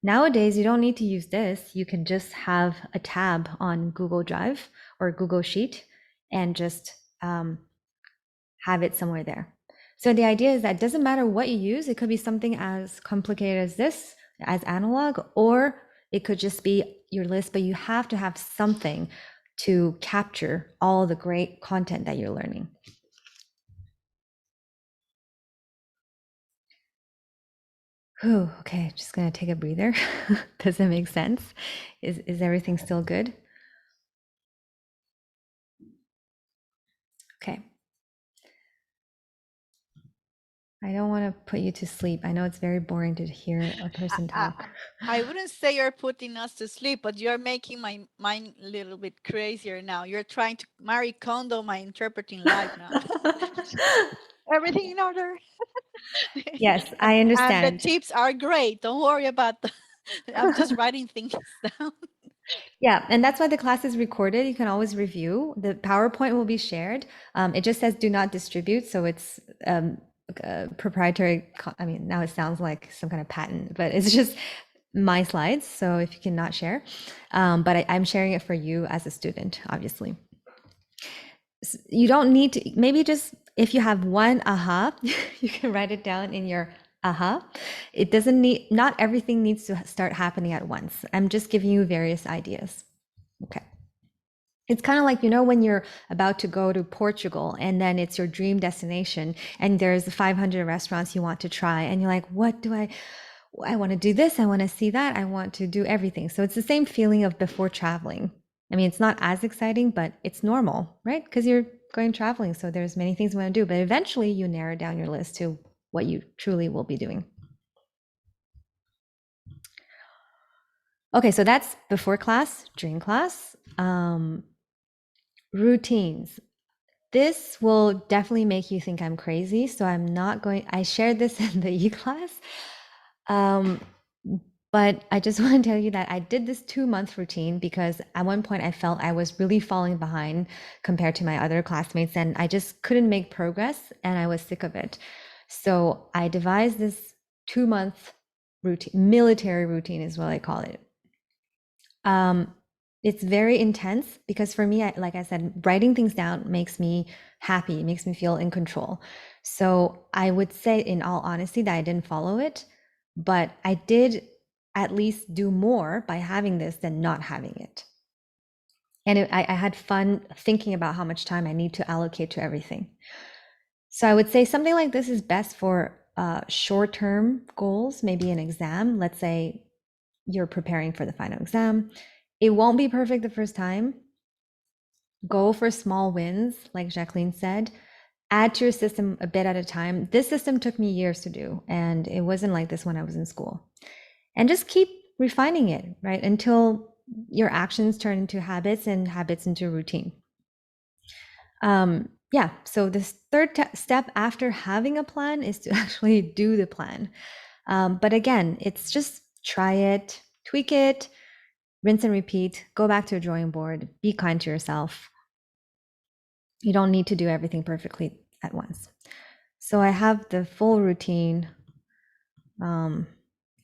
Nowadays, you don't need to use this. You can just have a tab on Google Drive or Google Sheet and just have it somewhere there. So the idea is that it doesn't matter what you use. It could be something as complicated as this, as analog, or it could just be your list, but you have to have something to capture all the great content that you're learning. Whew, okay, just gonna take a breather. Does it make sense? Is everything still good? Okay. I don't want to put you to sleep. I know it's very boring to hear a person talk. I wouldn't say you're putting us to sleep, but you're making my mind a little bit crazier now. You're trying to Marie Kondo my interpreting life now. Everything in order. Yes, I And the understand. tips are great. Don't worry about I'm just writing things down. Yeah, and that's why the class is recorded. You can always review. The PowerPoint will be shared. It just says do not distribute, so it's proprietary. I mean, now it sounds like some kind of patent, but it's just my slides. So if you cannot share, but I'm sharing it for you as a student, obviously. You don't need to, maybe just if you have one aha, you can write it down in your aha. It doesn't need, not everything needs to start happening at once. I'm just giving you various ideas. Okay. It's kind of like, you know, when you're about to go to Portugal and then it's your dream destination and there's 500 restaurants you want to try and you're like, what do I want to do this, I want to see that, I want to do everything. So it's the same feeling of before traveling. I mean, it's not as exciting, but it's normal, right? Because you're going traveling. So there's many things you want to do, but eventually you narrow down your list to what you truly will be doing. Okay, so that's before class, during class. Routines. This will definitely make you think I'm crazy, so I'm not going. I shared this in the e-class, but I just want to tell you that I did this 2-month routine because at one point I felt I was really falling behind compared to my other classmates, and I just couldn't make progress, and I was sick of it. So I devised this 2-month routine, military routine is what I call it. It's very intense because for me, like I said, writing things down makes me happy, makes me feel in control. So I would say, in all honesty, that I didn't follow it, but I did at least do more by having this than not having it. And I had fun thinking about how much time I need to allocate to everything. So I would say something like this is best for short-term goals, maybe an exam. Let's say you're preparing for the final exam. It won't be perfect the first time. Go for small wins, like Jacqueline said. Add to your system a bit at a time. This system took me years to do, and it wasn't like this when I was in school. And just keep refining it, right? Until your actions turn into habits and habits into routine. Yeah, so this third step after having a plan is to actually do the plan. But again, it's just try it, tweak it, rinse and repeat, go back to a drawing board, be kind to yourself. You don't need to do everything perfectly at once. So I have the full routine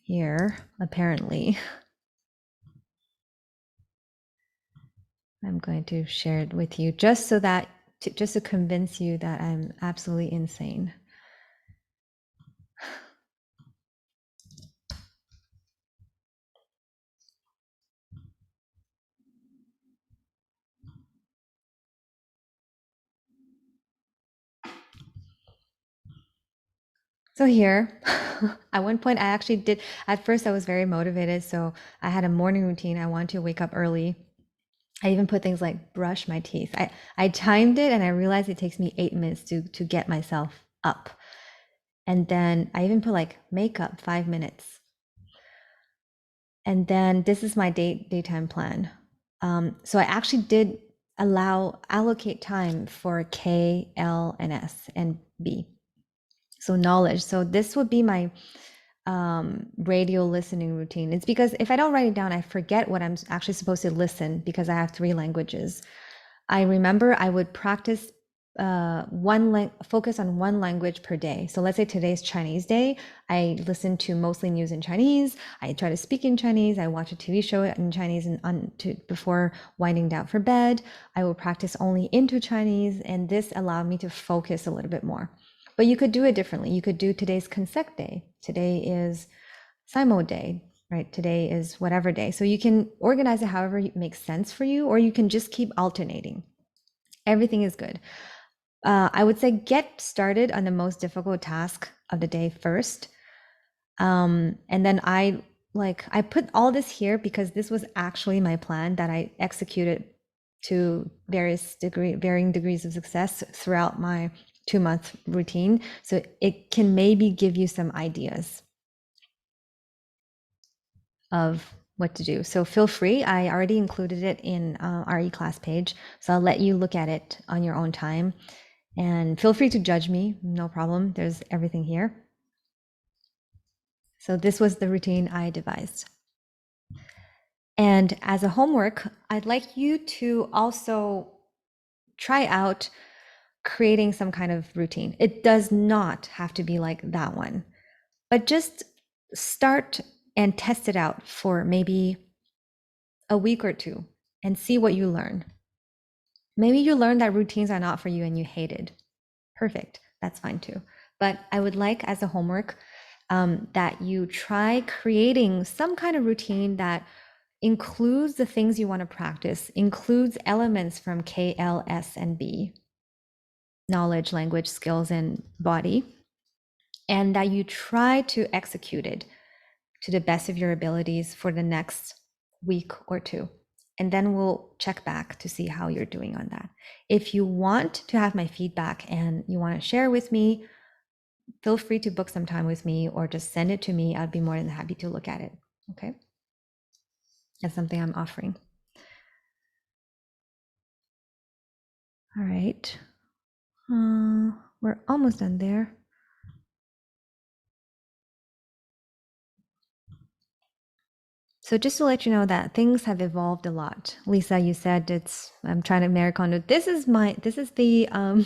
here, apparently. I'm going to share it with you just so that, just to convince you that I'm absolutely insane. So here, at one point I actually did, at first I was very motivated. So I had a morning routine. I wanted to wake up early. I even put things like brush my teeth. I timed it and I realized it takes me 8 minutes to get myself up. And then I even put like makeup 5 minutes. And then this is my daytime plan. So I actually did allocate time for K, L, and S and B. So knowledge. So this would be my radio listening routine. It's because if I don't write it down, I forget what I'm actually supposed to listen because I have 3 languages. I remember I would practice focus on one language per day. So let's say today's Chinese day. I listen to mostly news in Chinese. I try to speak in Chinese. I watch a TV show in Chinese before winding down for bed. I will practice only into Chinese, and this allowed me to focus a little bit more. But you could do it differently. You could do today's Consec day. Today is Simo day, right? Today is whatever day. So you can organize it however it makes sense for you, or you can just keep alternating. Everything is good. I would say get started on the most difficult task of the day first. And then I put all this here because this was actually my plan that I executed to varying degrees of success throughout my 2-month routine. So it can maybe give you some ideas of what to do. So feel free. I already included it in our e-class page. So I'll let you look at it on your own time. And feel free to judge me, no problem. There's everything here. So this was the routine I devised. And as a homework, I'd like you to also try out creating some kind of routine. It does not have to be like that one, but just start and test it out for maybe a week or 2 and see what you learn. Maybe you learn that routines are not for you and you hate it. Perfect. That's fine too. But I would like as a homework that you try creating some kind of routine that includes the things you want to practice, includes elements from K, L, S, and B, knowledge, language, skills, and body, and that you try to execute it to the best of your abilities for the next week or 2. And then we'll check back to see how you're doing on that. If you want to have my feedback and you want to share with me, feel free to book some time with me or just send it to me. I'd be more than happy to look at it. Okay. That's something I'm offering. All right. We're almost done there. So just to let you know that things have evolved a lot. Lisa, you said I'm trying to marry condo. This is the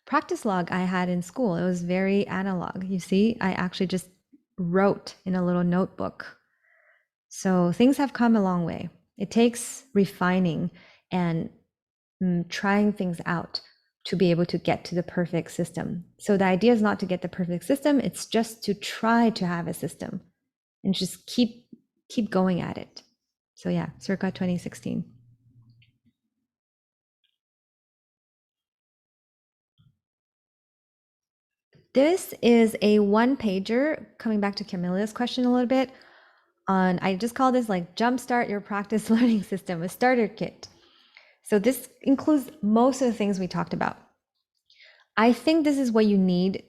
practice log I had in school. It was very analog. You see, I actually just wrote in a little notebook. So things have come a long way. It takes refining and trying things out to be able to get to the perfect system. So the idea is not to get the perfect system, it's just to try to have a system and just keep going at it. So yeah, circa 2016. This is a one pager, coming back to Camilla's question a little bit on, I just call this like jumpstart your practice learning system, a starter kit. So this includes most of the things we talked about. I think this is what you need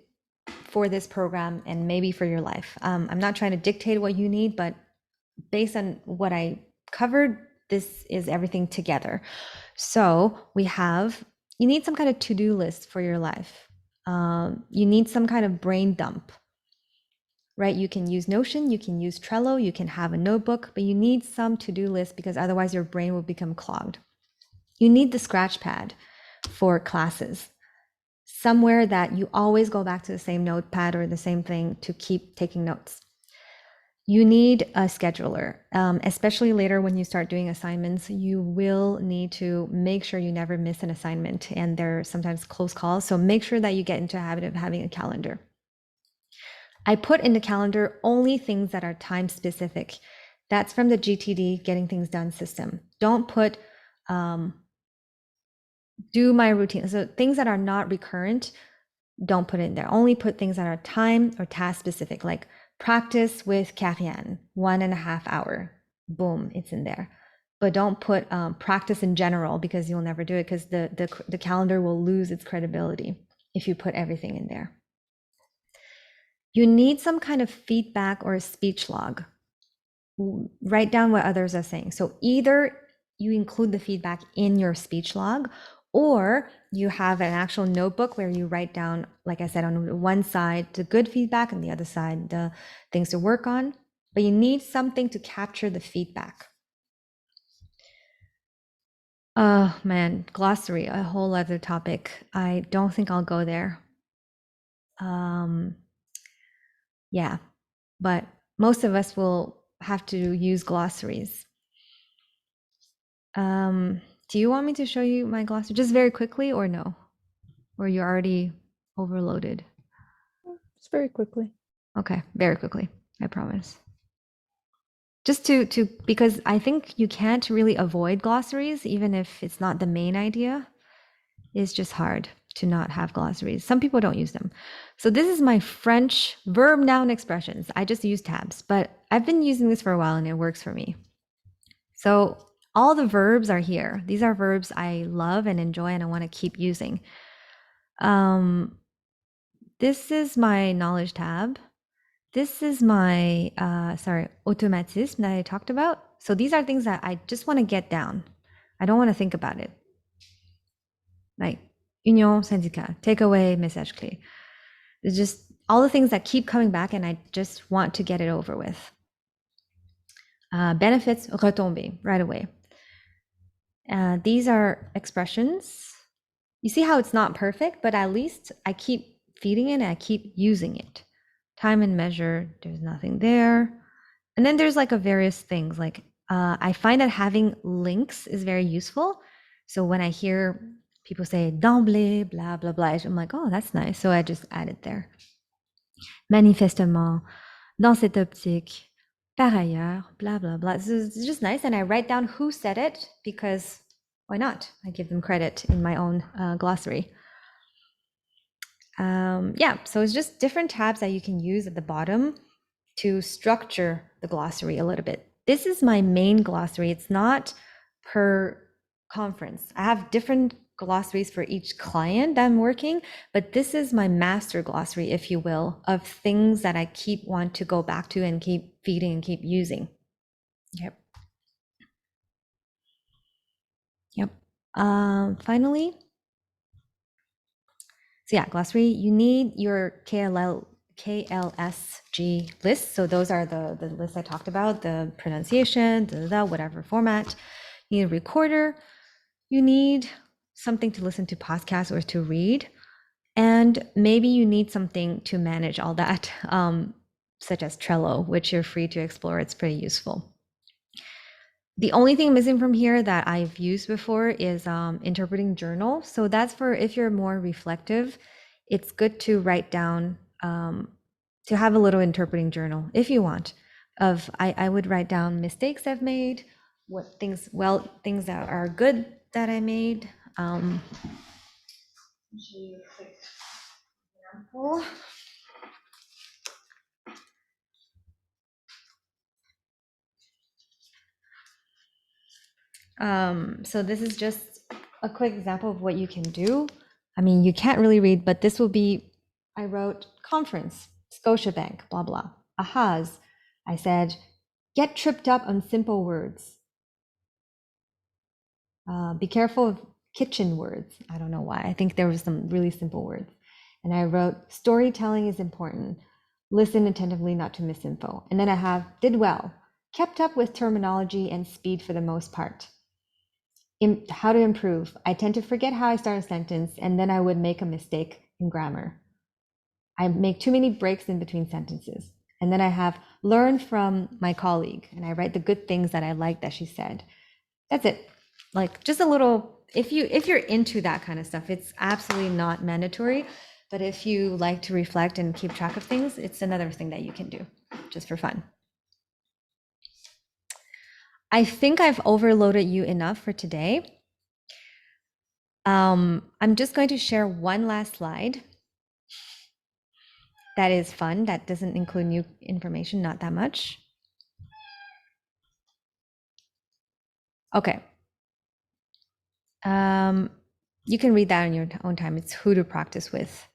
for this program and maybe for your life. I'm not trying to dictate what you need, but based on what I covered, this is everything together. So you need some kind of to-do list for your life. You need some kind of brain dump, right? You can use Notion, you can use Trello, you can have a notebook, but you need some to-do list because otherwise your brain will become clogged. You need the scratch pad for classes, somewhere that you always go back to the same notepad or the same thing to keep taking notes. You need a scheduler, especially later when you start doing assignments. You will need to make sure you never miss an assignment, and there are sometimes close calls. So make sure that you get into a habit of having a calendar. I put in the calendar only things that are time specific. That's from the GTD Getting Things Done system. Don't put do my routine. So things that are not recurrent, don't put it in there. Only put things that are time or task specific, like practice with Kathy-Ann, 1.5 hour. Boom, it's in there. But don't put practice in general, because you'll never do it, because the calendar will lose its credibility if you put everything in there. You need some kind of feedback or a speech log. Write down what others are saying. So either you include the feedback in your speech log, or you have an actual notebook where you write down, like I said, on one side the good feedback and the other side the things to work on. But you need something to capture the feedback. Oh man, glossary, a whole other topic. I don't think I'll go there. Yeah, but most of us will have to use glossaries. Do you want me to show you my glossary just very quickly, or no? Or you're already overloaded? Just very quickly. Okay, very quickly, I promise. Just to because I think you can't really avoid glossaries, even if it's not the main idea. It's just hard to not have glossaries. Some people don't use them. So this is my French verb noun expressions. I just use tabs, but I've been using this for a while and it works for me. So all the verbs are here. These are verbs I love and enjoy and I want to keep using. This is my knowledge tab. This is my, automatisme that I talked about. So these are things that I just want to get down. I don't want to think about it. Like union, syndicat, take away, message clé. It's just all the things that keep coming back and I just want to get it over with. Benefits, retomber, right away. These are expressions. You see how it's not perfect, but at least I keep feeding it and I keep using it. Time and measure, there's nothing there. And then there's like a various things, like I find that having links is very useful. So when I hear people say d'emblée, blah, blah, blah, I'm like, oh, that's nice. So I just add it there. Manifestement, dans cette optique, par ailleurs, blah, blah, blah. So it's just nice. And I write down who said it because why not? I give them credit in my own glossary. Yeah, so it's just different tabs that you can use at the bottom to structure the glossary a little bit. This is my main glossary. It's not per conference. I have different glossaries for each client that I'm working, but this is my master glossary, if you will, of things that I want to go back to and keep feeding and keep using. Okay. Finally, so yeah, glossary, you need your KLSG lists. So those are the lists I talked about, the pronunciation, whatever format. You need a recorder. You need something to listen to podcasts or to read. And maybe you need something to manage all that, such as Trello, which you're free to explore. It's pretty useful. The only thing missing from here that I've used before is interpreting journal. So that's for if you're more reflective, it's good to write down, to have a little interpreting journal if you want. I would write down mistakes I've made, what things, well, things that are good that I made. Quick example. So this is just a quick example of what you can do. I mean, you can't really read, but this will be, I wrote conference, Scotiabank, blah, blah. Ahas. I said, get tripped up on simple words. Be careful of kitchen words. I don't know why. I think there was some really simple words. And I wrote, storytelling is important. Listen attentively, not to misinfo. And then I have, did well. Kept up with terminology and speed for the most part. How to improve. I tend to forget how I start a sentence, and then I would make a mistake in grammar. I make too many breaks in between sentences. And then I have learned from my colleague, and I write the good things that I like that she said. That's it. Like just a little, if you're into that kind of stuff, it's absolutely not mandatory. But if you like to reflect and keep track of things, it's another thing that you can do just for fun. I think I've overloaded you enough for today. I'm just going to share one last slide that is fun, that doesn't include new information, not that much. Okay. You can read that on your own time. It's who to practice with.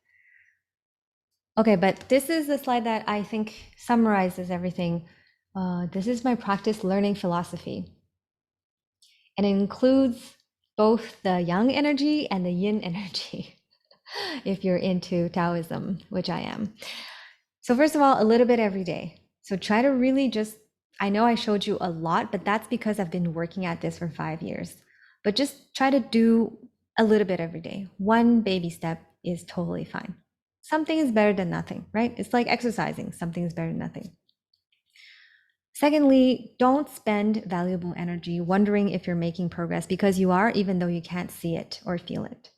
Okay, but this is the slide that I think summarizes everything. This is my practice learning philosophy. And it includes both the yang energy and the yin energy, if you're into Taoism, which I am. So first of all, a little bit every day. So try to really just, I know I showed you a lot, but that's because I've been working at this for 5 years. But just try to do a little bit every day. One baby step is totally fine. Something is better than nothing, right? It's like exercising. Something is better than nothing. Secondly, don't spend valuable energy wondering if you're making progress, because you are, even though you can't see it or feel it.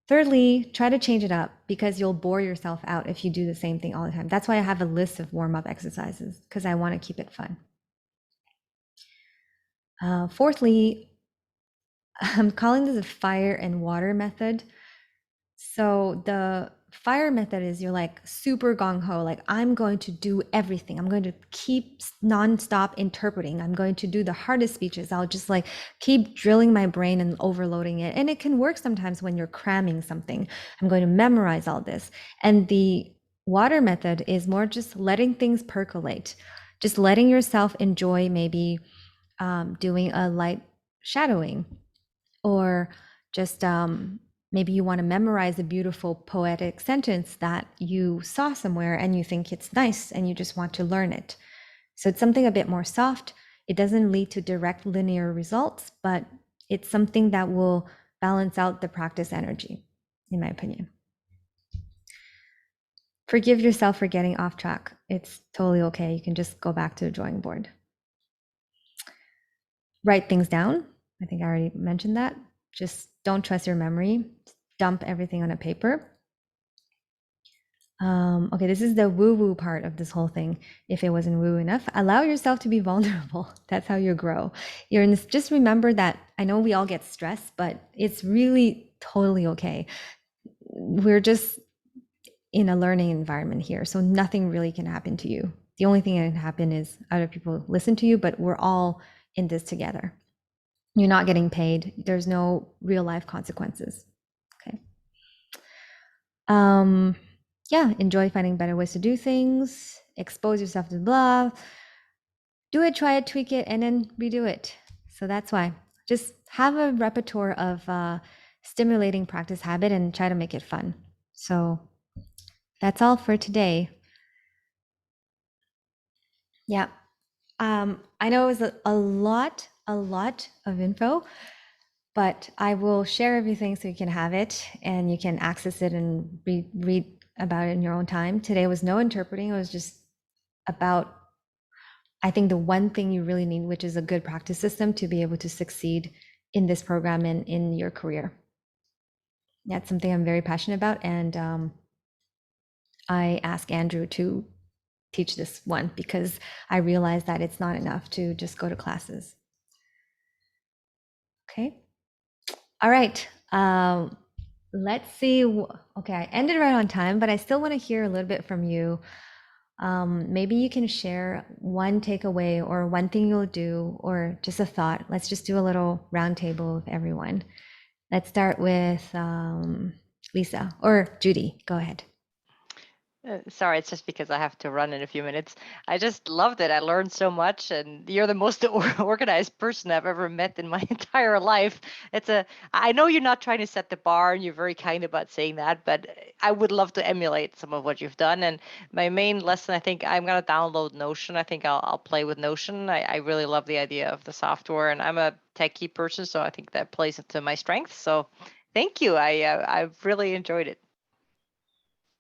Thirdly, try to change it up, because you'll bore yourself out if you do the same thing all the time. That's why I have a list of warm-up exercises, because I want to keep it fun. Fourthly, I'm calling this a fire and water method. So the fire method is you're like super gung-ho, like I'm going to do everything. I'm going to keep nonstop interpreting. I'm going to do the hardest speeches. I'll just like keep drilling my brain and overloading it. And it can work sometimes when you're cramming something. I'm going to memorize all this. And the water method is more just letting things percolate, just letting yourself enjoy maybe doing a light shadowing, or just maybe you want to memorize a beautiful poetic sentence that you saw somewhere and you think it's nice and you just want to learn it. So it's something a bit more soft. It doesn't lead to direct linear results, but it's something that will balance out the practice energy, in my opinion. Forgive yourself for getting off track. It's totally okay. You can just go back to the drawing board. Write things down. I think I already mentioned that. Just don't trust your memory. Dump everything on a paper. Okay, this is the woo-woo part of this whole thing. If it wasn't woo enough, allow yourself to be vulnerable. That's how you grow. You're in this, just remember that I know we all get stressed, but it's really totally okay. We're just in a learning environment here, so nothing really can happen to you. The only thing that can happen is other people listen to you, but we're all in this together. You're not getting paid. There's no real life consequences. Okay. Yeah, enjoy finding better ways to do things. Expose yourself to blah. Do it, try it, tweak it, and then redo it. So that's why. Just have a repertoire of stimulating practice habit and try to make it fun. So that's all for today. Yeah. I know it was a lot of info, but I will share everything so you can have it and you can access it and read about it in your own time. Today was no interpreting. It was just about, I think, the one thing you really need, which is a good practice system to be able to succeed in this program and in your career. That's something I'm very passionate about. And I asked Andrew to teach this one because I realized that it's not enough to just go to classes. Okay. All right. Let's see. Okay, I ended right on time, but I still want to hear a little bit from you. Maybe you can share one takeaway or one thing you'll do or just a thought. Let's just do a little roundtable of everyone. Let's start with Lisa or Judy. Go ahead. Sorry, it's just because I have to run in a few minutes. I just loved it. I learned so much, and you're the most organized person I've ever met in my entire life. I know you're not trying to set the bar, and you're very kind about saying that, but I would love to emulate some of what you've done. And my main lesson, I think I'm gonna download Notion. I think I'll play with Notion. I really love the idea of the software, and I'm a techie person, so I think that plays into my strengths. So, thank you. I've really enjoyed it.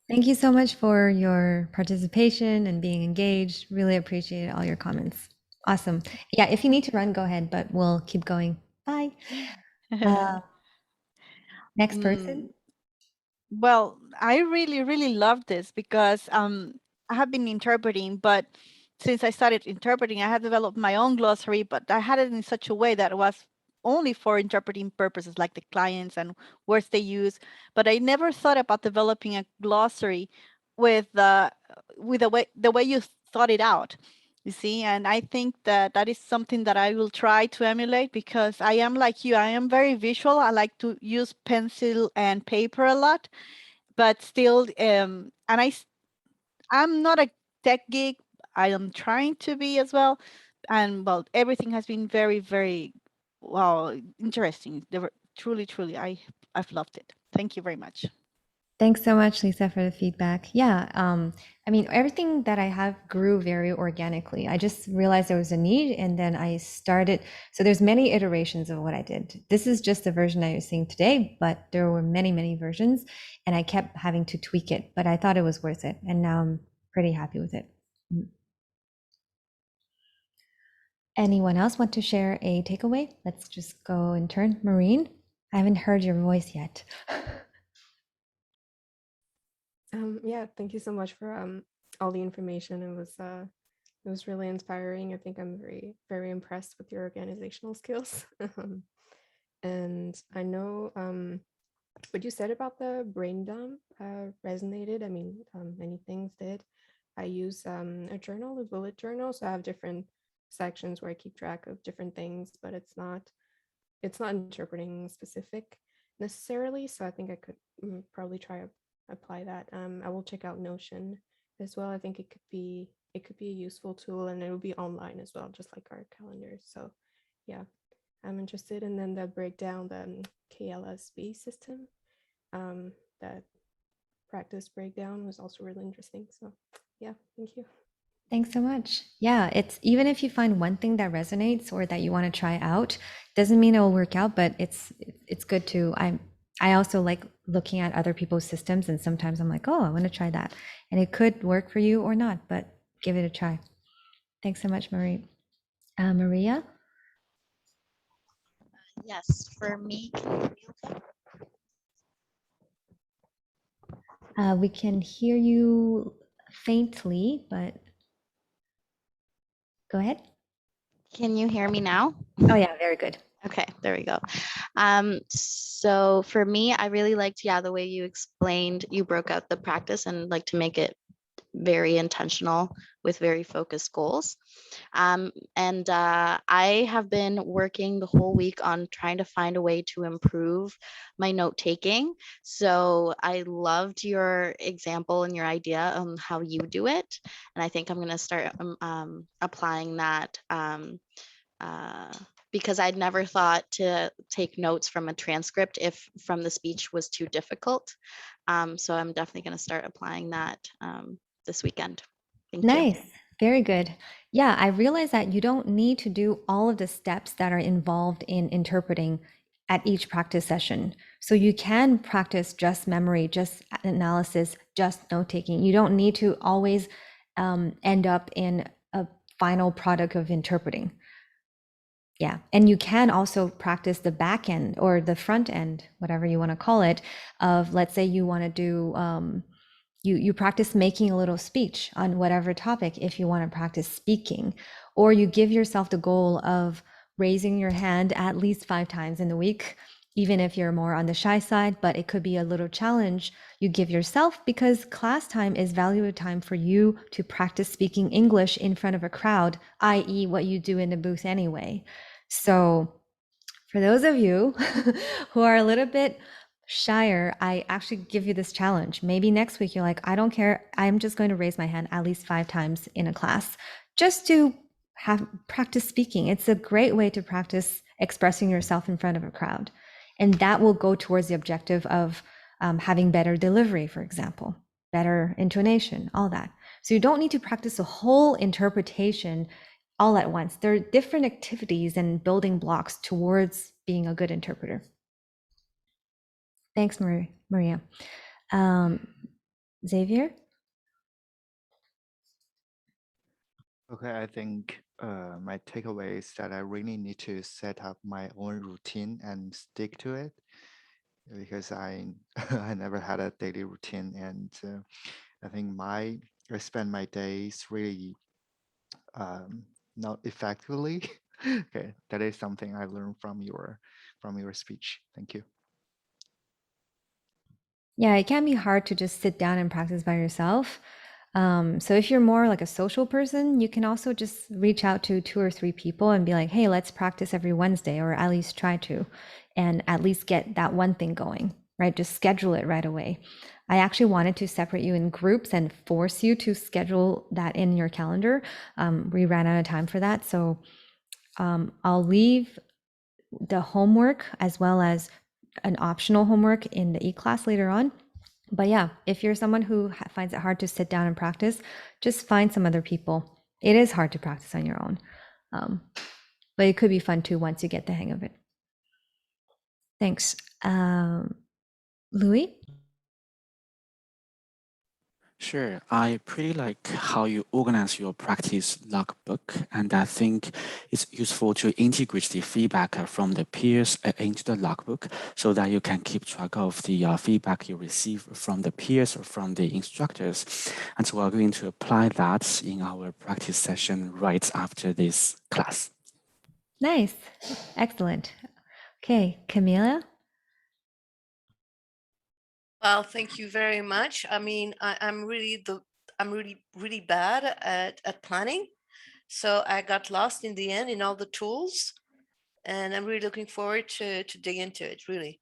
Thank you so much for your participation and being engaged. Really appreciate all your comments. Awesome. Yeah, if you need to run, go ahead, but we'll keep going. Bye. Next person. Well, I really, really love this because I have been interpreting, but since I started interpreting, I have developed my own glossary, but I had it in such a way that it was only for interpreting purposes, like the clients and words they use. But I never thought about developing a glossary with the way you thought it out. You see, and I think that that is something that I will try to emulate because I am like you. I am very visual. I like to use pencil and paper a lot, but still, I'm not a tech geek. I am trying to be as well, and well, everything has been very, very, well, interesting. They were truly, truly, I've loved it. Thank you very much. Thanks so much, Lisa, for the feedback. Yeah, I mean, everything that I have grew very organically. I just realized there was a need, and then I started. So there's many iterations of what I did. This is just the version I was seeing today, but there were many, many versions, and I kept having to tweak it. But I thought it was worth it, and now I'm pretty happy with it. Anyone else want to share a takeaway? Let's just go in turn. Maureen, I haven't heard your voice yet. Yeah, thank you so much for all the information. It was really inspiring. I think I'm very, very impressed with your organizational skills. And I know what you said about the brain dump resonated. I mean, many things did. I use a journal, a bullet journal, so I have different sections where I keep track of different things, but it's not interpreting specific necessarily. So I think I could probably try to apply that. I will check out Notion as well. I think it could be a useful tool, and it will be online as well, just like our calendars. So yeah, I'm interested. And then the breakdown, the KLSB system, that practice breakdown was also really interesting. So yeah, thank you. Thanks so much. Yeah, it's even if you find one thing that resonates or that you want to try out, doesn't mean it will work out, but it's good to I also like looking at other people's systems, and sometimes I'm like, oh, I want to try that. And it could work for you or not, but give it a try. Thanks so much, Marie. Maria? Yes, for me, can you hear me okay? We can hear you faintly, but go ahead. Can you hear me now? Oh yeah, very good. Okay, there we go. So for me, I really liked, yeah, the way you explained, you broke out the practice and like to make it very intentional with very focused goals. I have been working the whole week on trying to find a way to improve my note taking. So I loved your example and your idea on how you do it. And I think I'm going to start applying that because I'd never thought to take notes from a transcript if from the speech was too difficult. So I'm definitely going to start applying that this weekend. Thank you. Nice. Very good. Yeah, I realize that you don't need to do all of the steps that are involved in interpreting at each practice session. So you can practice just memory, just analysis, just note taking. You don't need to always end up in a final product of interpreting. Yeah, and you can also practice the back end or the front end, whatever you want to call it, of let's say you want to do you practice making a little speech on whatever topic if you want to practice speaking, or you give yourself the goal of raising your hand at least 5 times in the week, even if you're more on the shy side, but it could be a little challenge you give yourself because class time is valuable time for you to practice speaking English in front of a crowd, i.e. what you do in the booth anyway. So for those of you who are a little bit shyer, I actually give you this challenge. Maybe next week you're like, I don't care. I'm just going to raise my hand at least 5 times in a class just to have practice speaking. It's a great way to practice expressing yourself in front of a crowd. And that will go towards the objective of having better delivery, for example, better intonation, all that. So you don't need to practice a whole interpretation all at once. There are different activities and building blocks towards being a good interpreter. Thanks, Maria. Xavier? Okay, I think my takeaway is that I really need to set up my own routine and stick to it because I I never had a daily routine, and I think I spend my days really not effectively. Okay, that is something I learned from your speech. Thank you. Yeah, it can be hard to just sit down and practice by yourself. So if you're more like a social person, you can also just reach out to 2 or 3 people and be like, hey, let's practice every Wednesday, or at least try to, and at least get that one thing going, right? Just schedule it right away. I actually wanted to separate you in groups and force you to schedule that in your calendar. We ran out of time for that. So I'll leave the homework as well as an optional homework in the e-class later on. But yeah, if you're someone who finds it hard to sit down and practice, just find some other people. It is hard to practice on your own. But it could be fun too once you get the hang of it. Thanks. Louis? Sure. I pretty like how you organize your practice logbook, and I think it's useful to integrate the feedback from the peers into the logbook so that you can keep track of the feedback you receive from the peers or from the instructors. And so we're going to apply that in our practice session right after this class. Nice. Excellent. Okay, Camila? Well, thank you very much. I mean, I'm really bad at planning. So I got lost in the end in all the tools, and I'm really looking forward to dig into it, really.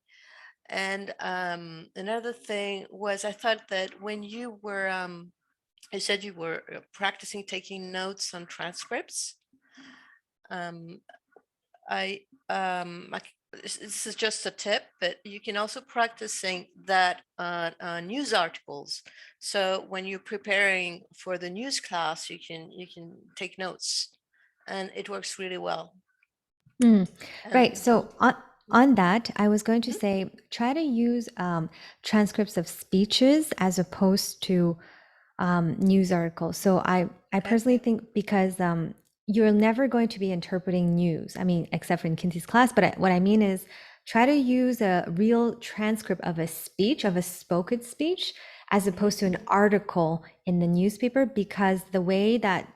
And another thing was I thought that when you were, you said you were practicing taking notes on transcripts. This is just a tip, but you can also practicing that on news articles. So when you're preparing for the news class, you can take notes, and it works really well. Right. So on that, I was going to say, try to use transcripts of speeches as opposed to news articles. So I personally think because you're never going to be interpreting news. I mean, except for in Kinsey's class. But what I mean is, try to use a real transcript of a speech, of a spoken speech, as opposed to an article in the newspaper, because the way that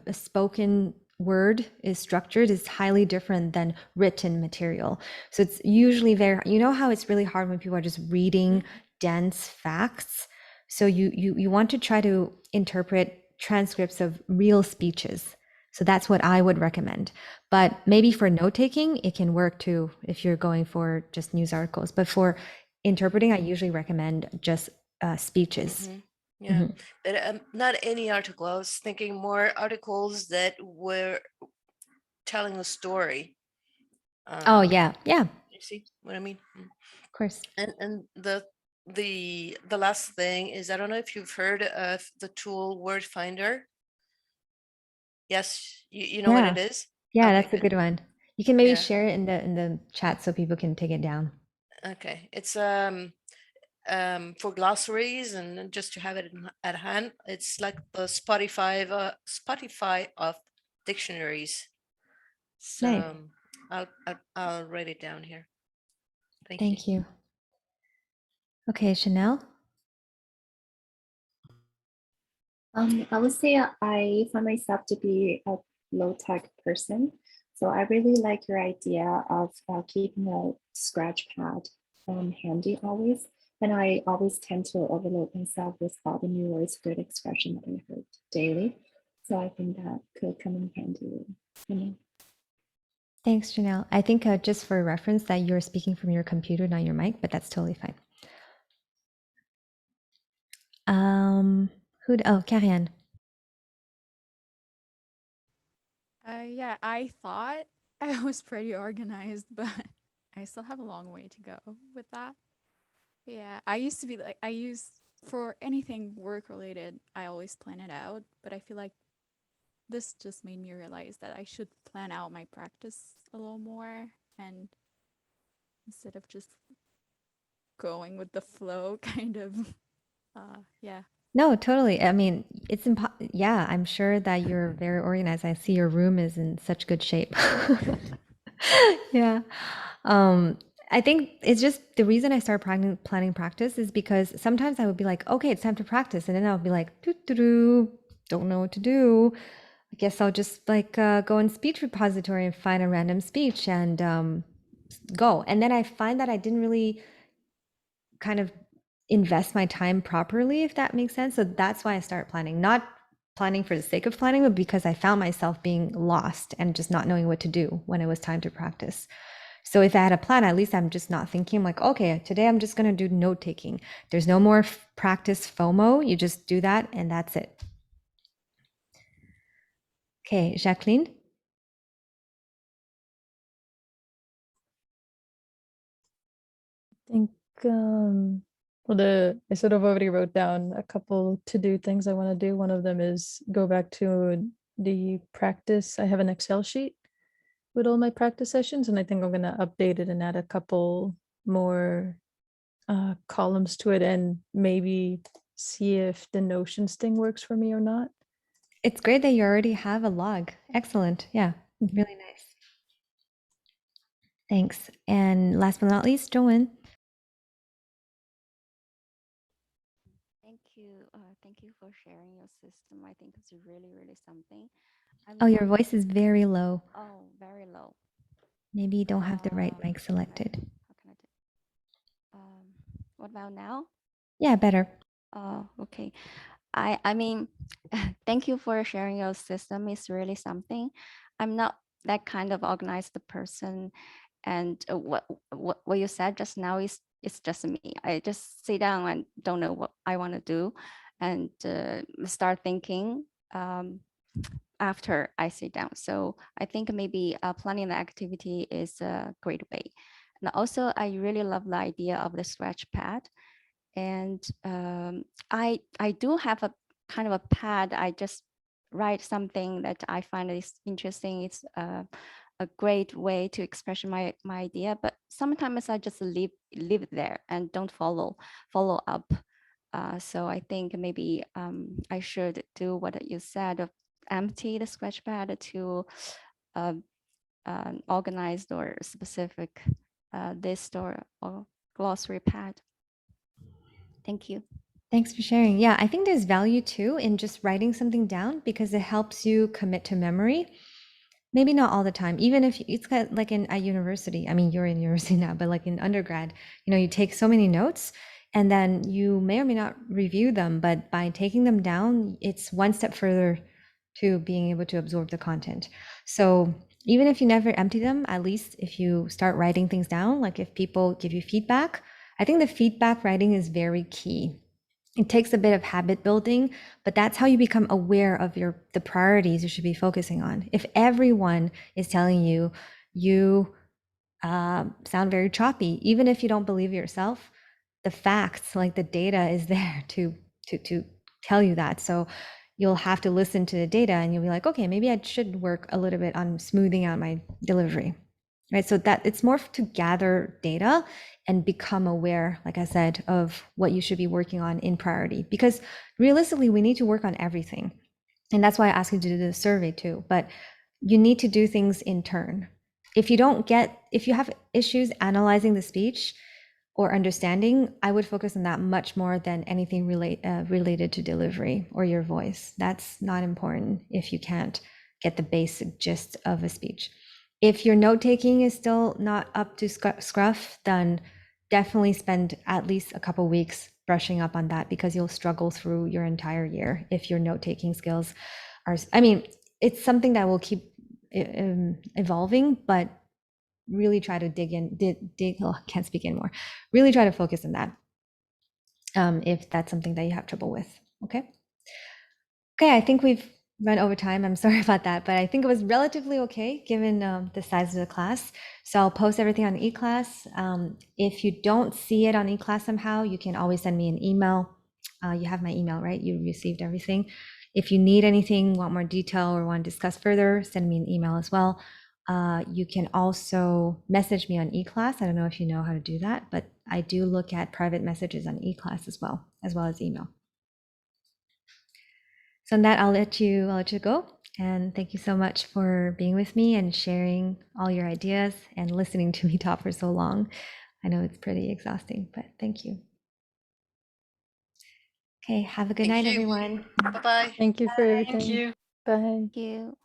a spoken word is structured is highly different than written material. So it's usually very, you know how it's really hard when people are just reading dense facts. So you want to try to interpret transcripts of real speeches. So that's what I would recommend. But maybe for note taking, it can work too if you're going for just news articles. But for interpreting, I usually recommend just speeches. Yeah, but not any article. I was thinking more articles that were telling a story. Oh, yeah. Yeah, of You see what I mean? Mm. course. And the last thing is, I don't know if you've heard of the tool Word Finder. Yes, you know what Yeah. it is? Yeah, Okay, that's a good. good one. You can maybe Yeah. share it in the chat so people can take it down. Okay. It's for glossaries and just to have it at hand. It's like the Spotify of dictionaries. So Nice. I'll write it down here. Thank you. Thank you. Okay, Chanel. I would say I find myself to be a low-tech person. So I really like your idea of keeping a scratch pad handy always. And I always tend to overload myself with all the new words, good expression that I heard daily. So I think that could come in handy. You know. Thanks, Janelle. I think just for reference that you're speaking from your computer, not your mic, but that's totally fine. Oh, Karianne. Yeah, I thought I was pretty organized, but I still have a long way to go with that. Yeah, I used to be like, I used for anything work related, I always plan it out, but I feel like this just made me realize that I should plan out my practice a little more and instead of just going with the flow, kind of. Yeah. No, totally. I mean, yeah, I'm sure that you're very organized. I see your room is in such good shape. Yeah. Um, I think it's just the reason I started planning practice is because sometimes I would be like, okay, it's time to practice. And then I'll be like, doo-doo-doo, don't know what to do. I guess I'll just like go in speech repository and find a random speech and go. And then I find that I didn't really kind of invest my time properly, if that makes sense. So that's why I started planning, not planning for the sake of planning, but because I found myself being lost and just not knowing what to do when it was time to practice. So if I had a plan, at least I'm just not thinking like, okay, today I'm just going to do note taking. There's no more practice FOMO. You just do that and that's it. Okay, Jacqueline. I think I sort of already wrote down a couple to do things I want to do. One of them is go back to the practice. I have an Excel sheet with all my practice sessions, and I think I'm going to update it and add a couple more columns to it and maybe see if the Notions thing works for me or not. It's great that you already have a log. Excellent. Yeah, really nice. Thanks. And last but not least, Joanne. Thank you for sharing your system. I think it's really, really something. Oh, your voice is very low. Oh, very low. Maybe you don't have the right mic selected. How can I do? What about now? Yeah, better. Okay. I mean, thank you for sharing your system. It's really something. I'm not that kind of organized person, and what you said just now is it's just me. I just sit down and don't know what I want to do, and start thinking after I sit down. So I think maybe planning the activity is a great way. And also, I really love the idea of the scratch pad. And I do have a kind of a pad. I just write something that I find is interesting. It's a great way to express my idea. But sometimes I just leave it there and don't follow up. So I think maybe I should do what you said of empty the scratch pad to organized or specific list or glossary pad. Thank you. Thanks for sharing. Yeah, I think there's value too in just writing something down because it helps you commit to memory. Maybe not all the time, even if it's kind of like at university. I mean, you're in university now, but like in undergrad, you take so many notes and then you may or may not review them, but by taking them down, it's one step further to being able to absorb the content. So even if you never empty them, at least if you start writing things down, like if people give you feedback, I think the feedback writing is very key. It takes a bit of habit building, but that's how you become aware of the priorities you should be focusing on. If everyone is telling you sound very choppy. Even if you don't believe it yourself, the facts, like the data, is there to tell you that. So you'll have to listen to the data, and you'll be like, okay, maybe I should work a little bit on smoothing out my delivery, right? So that it's more to gather data and become aware, like I said, of what you should be working on in priority. Because realistically, we need to work on everything. And that's why I asked you to do the survey too. But you need to do things in turn. If you have issues analyzing the speech or understanding, I would focus on that much more than anything related to delivery or your voice. That's not important if you can't get the basic gist of a speech. If your note taking is still not up to scruff, then definitely spend at least a couple weeks brushing up on that, because you'll struggle through your entire year if your note taking skills are, I mean, it's something that will keep evolving, but really try to can't speak anymore. Really try to focus on that if that's something that you have trouble with. Okay. Okay, I think we've run over time. I'm sorry about that, but I think it was relatively okay given the size of the class. So I'll post everything on eClass. If you don't see it on eClass somehow, you can always send me an email. You have my email, right? You received everything. If you need anything, want more detail, or want to discuss further, send me an email as well. You can also message me on eClass. I don't know if you know how to do that, but I do look at private messages on eClass as well as email. So on that, I'll let you go. And thank you so much for being with me and sharing all your ideas and listening to me talk for so long. I know it's pretty exhausting, but thank you. Okay, have a good night, everyone. Bye-bye. Thank you for everything. Thank you. Bye. Thank you.